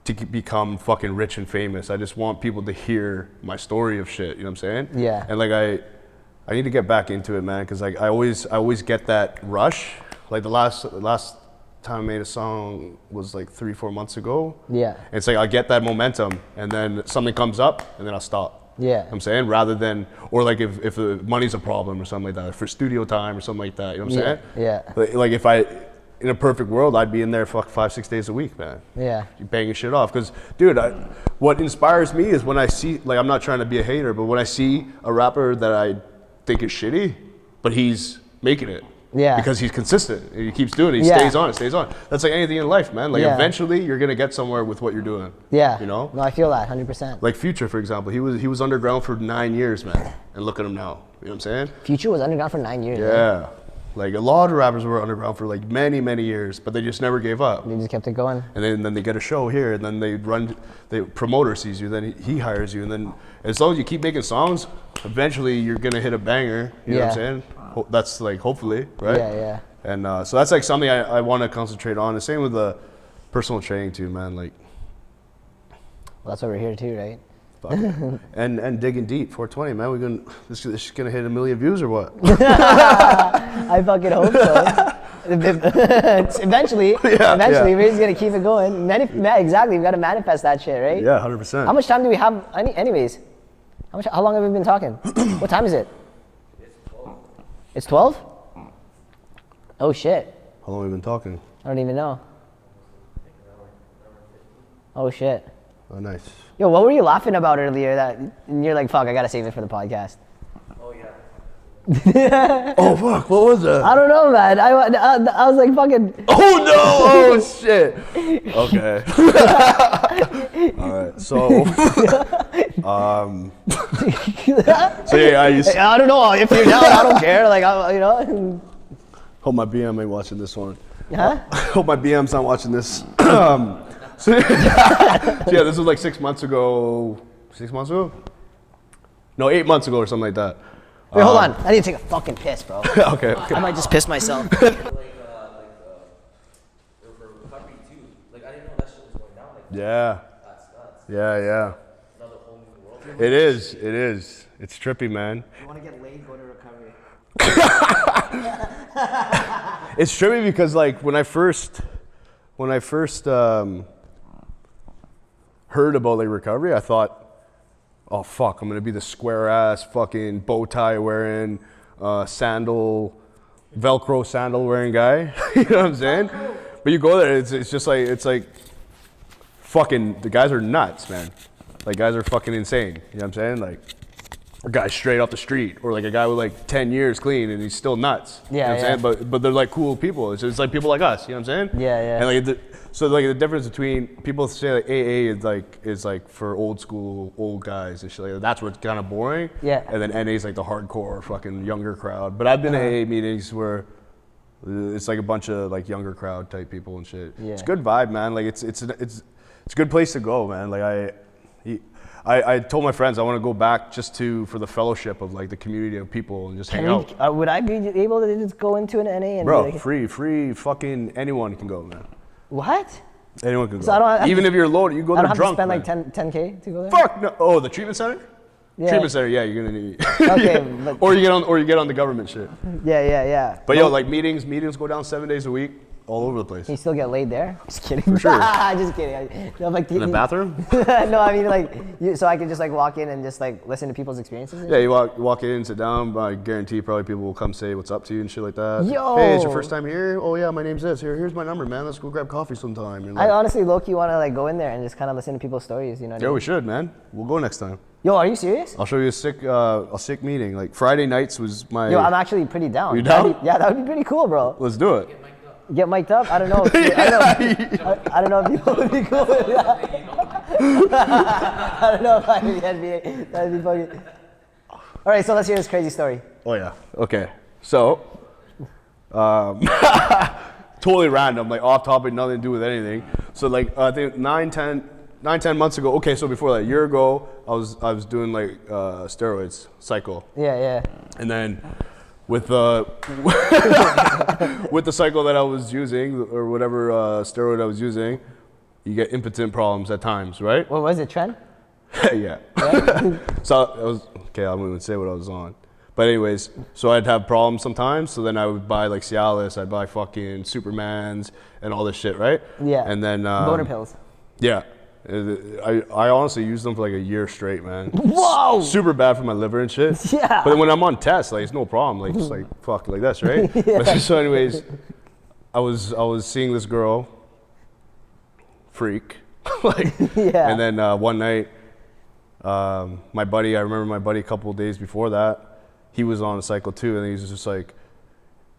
to become fucking rich and famous. I just want people to hear my story of shit. You know what I'm saying? Yeah. And like I need to get back into it, man, because like I always get that rush. Like the last time I made a song was like 3-4 months ago. Yeah. And it's like I get that momentum, and then something comes up, and then I'll stop. Yeah. You know what I'm saying, rather than, or like if the money's a problem or something like that, for studio time or something like that, you know what I'm saying? Yeah. Like if in a perfect world, I'd be in there for 5-6 days a week, man. Yeah. You're banging shit off. Because, dude, what inspires me is when I see, like, I'm not trying to be a hater, but when I see a rapper that I think is shitty, but he's making it. Yeah. Because he's consistent. He keeps doing it. He stays on it. That's like anything in life, man. Like eventually you're gonna get somewhere with what you're doing. Yeah. You know? No, I feel that 100%. Like Future, for example. He was underground for 9 years, man. And look at him now. You know what I'm saying? Future was underground for 9 years. Yeah. Man. Like a lot of rappers were underground for like many, many years, but they just never gave up. They just kept it going. And then they get a show here, and then the promoter sees you, then he hires you, and then as long as you keep making songs, eventually you're gonna hit a banger. You know what I'm saying? That's like hopefully, right? Yeah. And so that's like something I want to concentrate on. The same with the personal training too, man. Like, well, that's why we're here too, right? Fuck. and digging deep, 420, man. This is gonna hit 1 million views or what? I fucking hope so. Eventually, we're just gonna keep it going. Exactly, we gotta manifest that shit, right? Yeah, 100%. How much time do we have? Anyways, how long have we been talking? What time is it? It's 12. Oh shit. How long have we been talking? I don't even know. Oh shit. Oh, nice. Yo, what were you laughing about earlier that you're like, fuck, I gotta save it for the podcast? Oh yeah. Oh fuck, what was that? I don't know, man. I was like fucking. Oh no! Oh shit. Okay. All right. So, so yeah, I don't know if you're down. I don't care. Like you know. Hope my BM ain't watching this one. Huh? Hope my BM's not watching this. So yeah, this was like 6 months ago. 6 months ago? No, 8 months ago or something like that. Wait, hold on. I need to take a fucking piss, bro. Okay. I might just piss myself. For recovery too. Like I didn't know that shit was going down like that. Yeah. That's nuts. Yeah. Another whole new world. It is. It's trippy, man. You want to get laid, go to recovery. It's trippy because like when I first heard about like recovery, I thought, oh fuck, I'm gonna be the square ass fucking bow tie wearing, Velcro sandal wearing guy. You know what I'm saying? But you go there, it's just like, it's like fucking, the guys are nuts, man. Like guys are fucking insane. You know what I'm saying? Like a guy straight off the street, or like a guy with like 10 years clean and he's still nuts. Yeah, you know what I'm saying? But they're like cool people. It's like people like us. You know what I'm saying? Yeah. And like so like the difference between people say like AA is like for old school old guys and shit like that. That's what's kind of boring. Yeah. And then NA is like the hardcore fucking younger crowd. But I've been to AA meetings where it's like a bunch of like younger crowd type people and shit. Yeah. It's a good vibe, man. Like it's a good place to go, man. Like I told my friends I want to go back just for the fellowship of like the community of people and just hang out. Would I be able to just go into an NA and bro, be like, free, fucking anyone can go, man. What? Anyone can go. So I don't even if you're loaded, you go there drunk. I don't have to spend like 10K to go there. Fuck no. Oh, the treatment center. Yeah. Treatment center, yeah, you're gonna need. Okay, but or you get on the government shit. Yeah. But yo, like meetings go down 7 days a week, all over the place. You still get laid there? Just kidding. For sure. Just kidding. No, like, In the bathroom? No, I mean like, so I can just like walk in and just like listen to people's experiences. Yeah, you walk in, sit down. I guarantee probably people will come say what's up to you and shit like that. Yo. Hey, it's your first time here? Oh yeah, my name's this. Here's my number, man. Let's go grab coffee sometime. And, like, I honestly low-key want to like go in there and just kind of listen to people's stories. You know? Yeah, we should, man. We'll go next time. Yo, are you serious? I'll show you a sick meeting. Like Friday nights was my. Yo, I'm actually pretty down. You down? Yeah, that would be pretty cool, bro. Let's do it. Get mic'd up? I don't know. I don't know if people would be cool with that. I don't know if that'd be fucking. All right, so let's hear this crazy story. Oh yeah. Okay. So, totally random, like off topic, nothing to do with anything. So like I think 9-10 months ago. Okay, so before that, a year ago, I was doing like steroids, cycle. Yeah. And then with the with the cycle that I was using or whatever steroid I was using, you get impotent problems at times, right? What was it, Trent? Yeah. So I was okay. I won't even say what I was on. But anyways, so I'd have problems sometimes. So then I would buy like Cialis, I'd buy fucking Supermans and all this shit, right? Yeah. And then boner pills. Yeah. I honestly used them for like a year straight, man. Whoa! Super bad for my liver and shit. Yeah. But then when I'm on test, like it's no problem. Like just like fuck like this, right? Yeah. But so anyways, I was seeing this girl, freak, like, yeah. And then one night, I remember my buddy a couple of days before that, he was on a cycle too, and he was just like,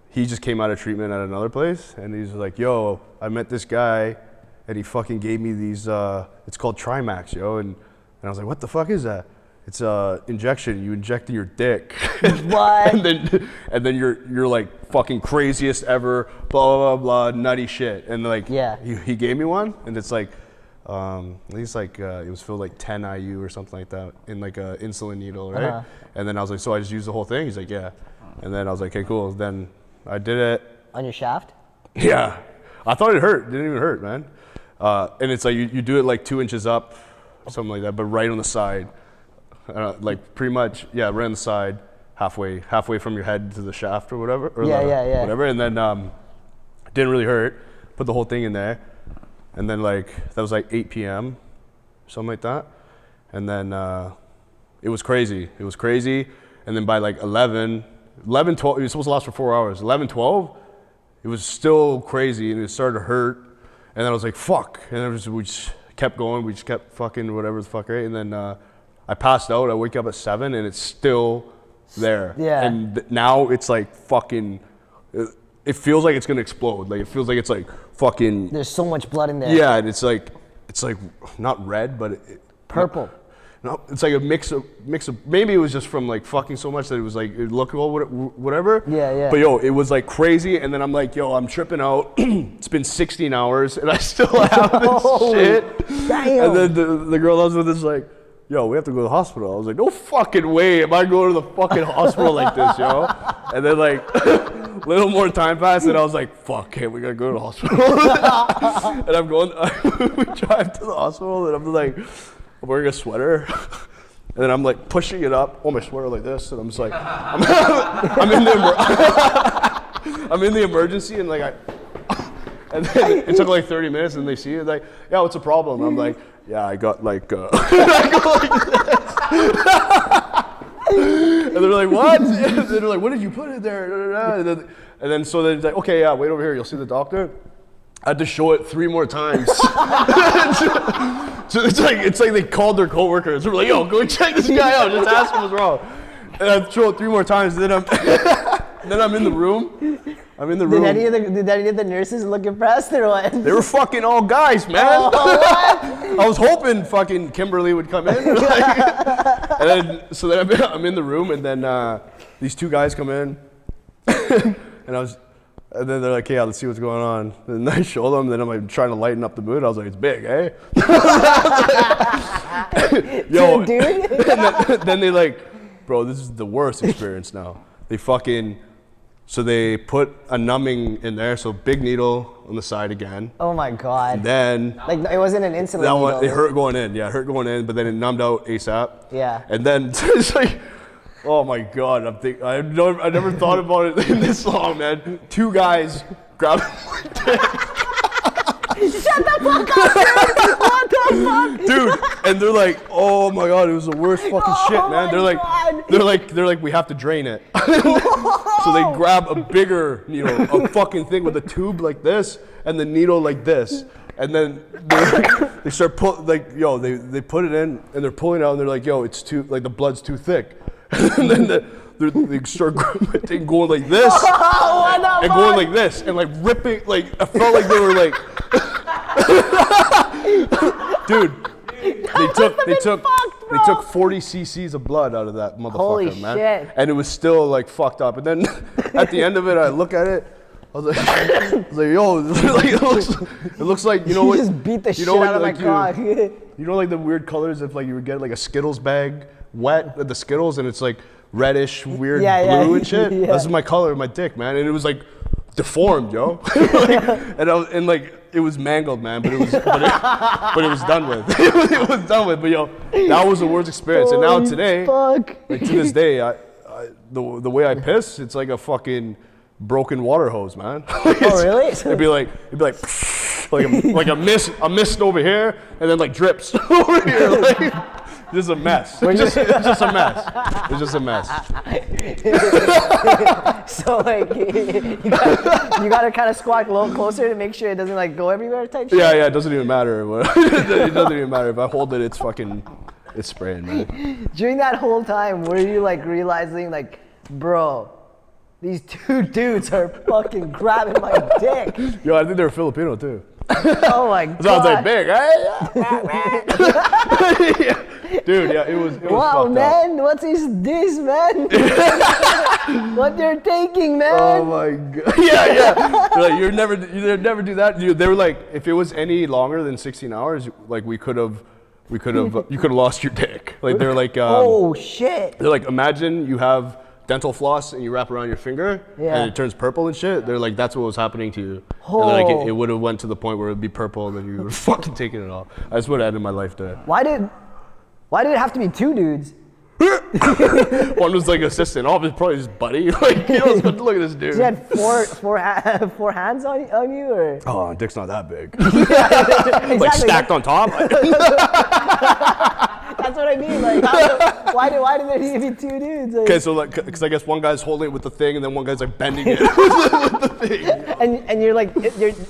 he just came out of treatment at another place, and he's like, yo, I met this guy, and he fucking gave me these, it's called Trimax, yo, and I was like, what the fuck is that? It's a injection, you inject in your dick. What? and then you're like fucking craziest ever, blah, blah, blah, blah, nutty shit. And like, yeah. he gave me one, and it's like, at least like, it was filled like 10 IU or something like that in like a insulin needle, right? Uh-huh. And then I was like, so I just used the whole thing? He's like, yeah. And then I was like, okay, cool. Then I did it. On your shaft? Yeah. I thought it hurt. It didn't even hurt, man. And it's like, you do it like 2 inches up, something like that, but right on the side. Like pretty much, yeah, right on the side, halfway from your head to the shaft or whatever. Or yeah. Whatever. And then it didn't really hurt. Put the whole thing in there. And then like, that was like 8 p.m., something like that. And then it was crazy. And then by like 11, 12, it was supposed to last for 4 hours. 11, 12, it was still crazy and it started to hurt. And then I was like, fuck. And then we just kept going. We just kept fucking whatever the fuck, right? And then I passed out. I wake up at 7 and it's still there. Yeah. And now it's like fucking, it feels like it's gonna explode. Like it feels like it's like fucking. There's so much blood in there. Yeah, and it's like not red, but purple. No, it's like a mix of. Maybe it was just from like fucking so much that it was like it looked all whatever. Yeah. But yo, it was like crazy, and then I'm like, yo, I'm tripping out. It's been 16 hours, and I still have this shit. Damn. And then the girl I was with is like, yo, we have to go to the hospital. I was like, no fucking way am I going to the fucking hospital like this, yo. And then like, a little more time passed, and I was like, fuck, okay, we gotta go to the hospital. And I'm going, we drive to the hospital, and I'm like, I'm wearing a sweater. And then I'm like pushing it up on my sweater like this, and I'm just like, I'm in the emergency, and like and then it took like 30 minutes, and they see it, like, yeah, what's the problem? I'm like, yeah, I got like, I go like this. And they're like, what? And they're like, what did you put in there? And then so they're like, okay, yeah, wait over here, you'll see the doctor. I had to show it 3 more times. So it's like they called their coworkers. They were like, yo, go check this guy out. Just ask him what's wrong. And I show it 3 more times. And then I'm in the room. Did any of the nurses look impressed or what? They were fucking all guys, man. Oh, what? I was hoping fucking Kimberly would come in. And then, so then I'm in the room, and then these 2 guys come in. And And then they're like, yeah, let's see what's going on. And I show them, then I'm like trying to lighten up the mood. I was like, it's big, eh? Yo, dude. then they like, bro, this is the worst experience now. So they put a numbing in there, so big needle on the side again. Oh my God. And then like it wasn't an insulin that needle. one, it hurt going in. Yeah, it hurt going in, but then it numbed out ASAP. Yeah. And then it's like, oh my God, I never thought about it in this long, man. 2 guys grabbing my dick. Shut the fuck up, dude! What the fuck? Dude, and they're like, oh my God, it was the worst fucking shit, man. They're like, we have to drain it. So they grab a bigger needle, a fucking thing with a tube like this, and the needle like this. And then they start they put it in, and they're pulling it out, and they're like, yo, it's too, like the blood's too thick. And then they start going like this, and going like this, and like ripping, like I felt like they were like, dude, they took 40 cc's of blood out of that motherfucker, Holy man. shit. And it was still like fucked up. And then at the end of it, I look at it. I was like, yo, it looks like, you know what? You just beat the shit out of my cock. You know, like the weird colors if like you would get like a Skittles bag wet with the Skittles and it's like reddish, weird blue and shit. Yeah. This is my color of my dick, man. And it was like deformed, yo. and it was mangled, man, but it was done with. It was done with. But yo, that was the worst experience. And now today, like to this day, the way I piss, it's like a fucking broken water hose, man. Oh really? It'd be like like a mist over here, and then like drips over here. Like, just a mess. It's just a mess. It's just a mess. So like you gotta kind of squat a little closer to make sure it doesn't like go everywhere type shit. Yeah, it doesn't even matter. It doesn't even matter. If I hold it, it's spraying, man. During that whole time, were you like realizing like, bro, these 2 dudes are fucking grabbing my dick? Yo, I think they're Filipino too. Oh my God. Sounds like big, right? Dude, yeah, it was wow, fucked man, up. what is this, man? What they're taking, man? Oh my God. Yeah. They're like, you'd never do that. They were like, if it was any longer than 16 hours, like you could have lost your dick. Like they're like, oh shit. They're like, imagine you have dental floss and you wrap around your finger and it turns purple and shit. They're like, that's what was happening to you. Oh. And they're like, it would have went to the point where it would be purple and then you would fucking taking it off. I just would have ended my life there. Why did it have to be 2 dudes? One was like assistant. Oh, it's probably his buddy. Like, you know, look at this dude. So you had four hands on you, or? Oh, dick's not that big. Exactly. Like stacked on top. That's what I mean. Like, why did there need to be 2 dudes? Like, Okay, so like, because I guess one guy's holding it with the thing, and then one guy's like bending it with the thing. and you're like,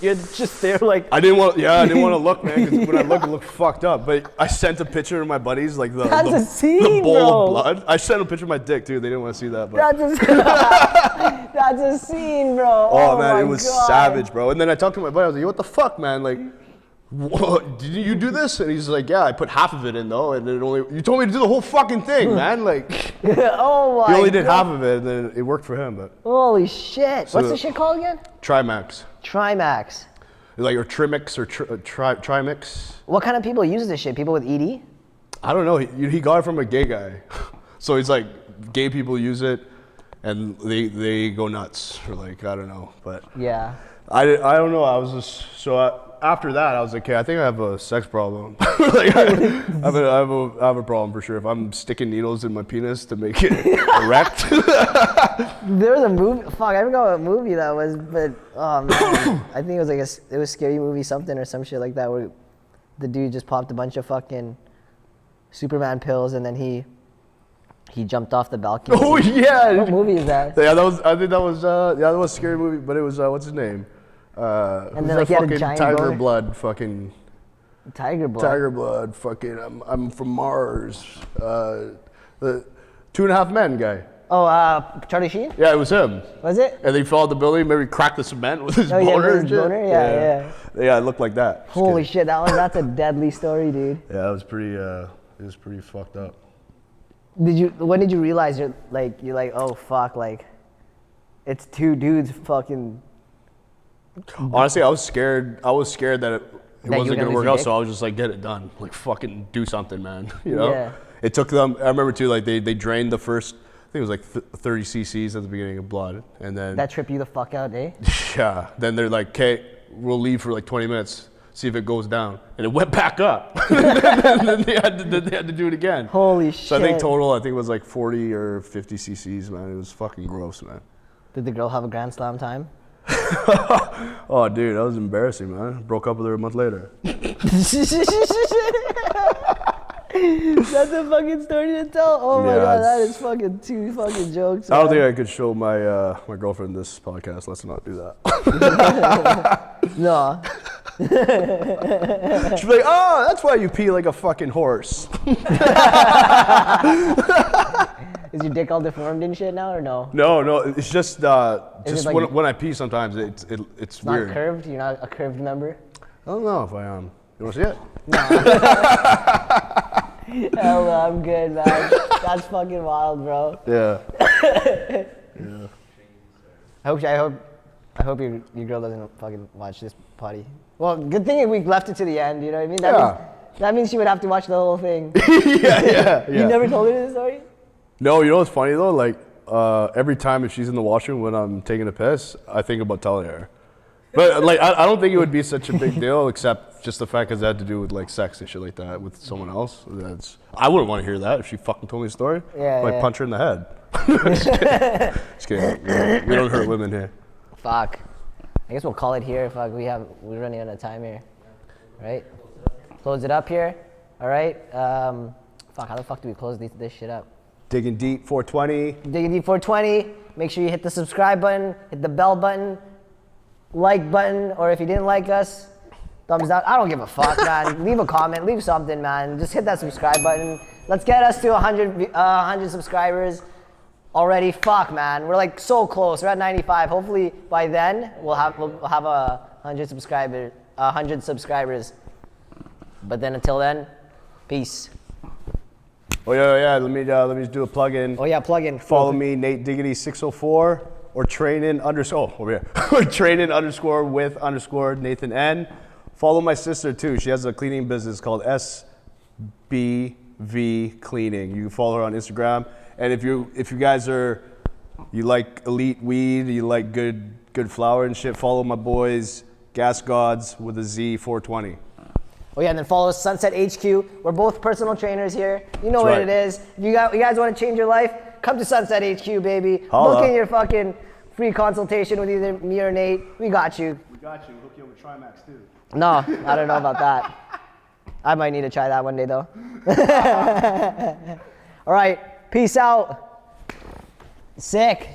you're just there like. I didn't want to look, man, because when I look, it looked fucked up. But I sent a picture to my buddies, like the bowl of blood. I sent a picture of my dick too. They didn't want to see that, but that's a scene, bro. Oh man, it was God. savage, bro. And then I talked to my buddy. I was like, "What the fuck, man? Like, what, did you do this?" And he's like, "Yeah, I put half of it in though, and you told me to do the whole fucking thing, man. Like, oh my. He only did half of it, and then it worked for him. But holy shit! So what's the shit called again? Trimax. Trimax. Like or Trimix or Trimix. What kind of people use this shit? People with ED? I don't know. He got it from a gay guy, so he's like, gay people use it, and they go nuts. Or like, I don't know, but yeah. I don't know. I was just after that, I was like, okay, I think I have a sex problem. Like, I have a problem for sure. If I'm sticking needles in my penis to make it erect. There was a movie. Fuck, I forgot what movie that was, but oh man, I think it was like it was Scary Movie something or some shit like that, where the dude just popped a bunch of fucking Superman pills and then he jumped off the balcony. Oh yeah. What movie is that? Yeah, that was a Scary Movie, but it was what's his name? And then like he had a giant Tiger boner? Blood, fucking. Tiger Blood. Tiger Blood, fucking. I'm from Mars. The 2.5 Men guy. Oh, Charlie Sheen? Yeah, it was him. Was it? And he fell out the building, maybe cracked the cement with his boner. Yeah, with and his shit. boner? Yeah. Yeah, it looked like that. Just Holy kidding. shit, that's a deadly story, dude. Yeah, it was pretty. It was pretty fucked up. When did you realize you're like, oh fuck, like, it's 2 dudes fucking Honestly, I was scared. I was scared that it That you wasn't were gonna gonna work lose your out. dick? So I was just like, get it done. Like fucking do something, man. You know. Yeah. It took them. I remember too. Like they drained the first. I think it was like 30 cc's at the beginning of blood, and then That trip you the fuck out, eh? yeah. Then they're like, okay, we'll leave for like 20 minutes. See if it goes down, and it went back up. And then they had to do it again. Holy shit. So I think total, I think it was like 40 or 50 cc's, man. It was fucking gross, man. Did the girl have a Grand Slam time? Oh, dude, that was embarrassing, man. Broke up with her a month later. That's a fucking story to tell. Oh my Yeah, god, that it's- is fucking two fucking jokes. I don't man. think I could show my my girlfriend this podcast. Let's not do that. No. She'd be like, oh, that's why you pee like a fucking horse. Is your dick all deformed and shit now or no? No, it's just Is it like- when I pee sometimes it's It's weird. not curved? You're not a curved member? I don't know if I am. You want to see it? Hell no, I'm good, man. That's fucking wild, bro. Yeah. I hope your girl doesn't fucking watch this potty. Well, good thing we left it to the end, you know what I mean? That means she would have to watch the whole thing. yeah. You never told her this story? No, you know what's funny though? Like every time if she's in the washroom when I'm taking a piss, I think about telling her. But like I don't think it would be such a big deal, except just the fact that it had to do with like sex and shit like that with someone else. I wouldn't want to hear that if she fucking told me a story. Yeah, I'd yeah. punch her in the head. Just kidding. We don't hurt women here. Fuck. I guess we'll call it here. Fuck, we're running out of time here. Right? Close it up here. All right. Fuck, how the fuck do we close this shit up? Digging deep 420. Diggin 420. Make sure you hit the subscribe button, hit the bell button, like button, or if you didn't like us, thumbs up. I don't give a fuck, man. Leave a comment, leave something, man. Just hit that subscribe button. Let's get us to 100 subscribers already. Fuck, man. We're like so close. We're at 95. Hopefully by then we'll have 100 subscribers. But then until then, peace. Oh yeah. Let me just do a plug in. Oh yeah, plug in. Follow me, Nate Diggity 604, or trainin over here. Or trainin with Nathan N. Follow my sister too. She has a cleaning business called SBV Cleaning. You can follow her on Instagram. And if you guys you like elite weed, you like good flower and shit, follow my boys Gas Gods with a Z 420. Oh yeah, and then follow us, Sunset HQ. We're both personal trainers here. You know That's what right. it is. If you guys want to change your life, come to Sunset HQ, baby. Holla. Book in your fucking free consultation with either me or Nate. We got you. We got you. We'll hook you up with Trimax too. No, I don't know about that. I might need to try that one day though. All right, peace out. Sick.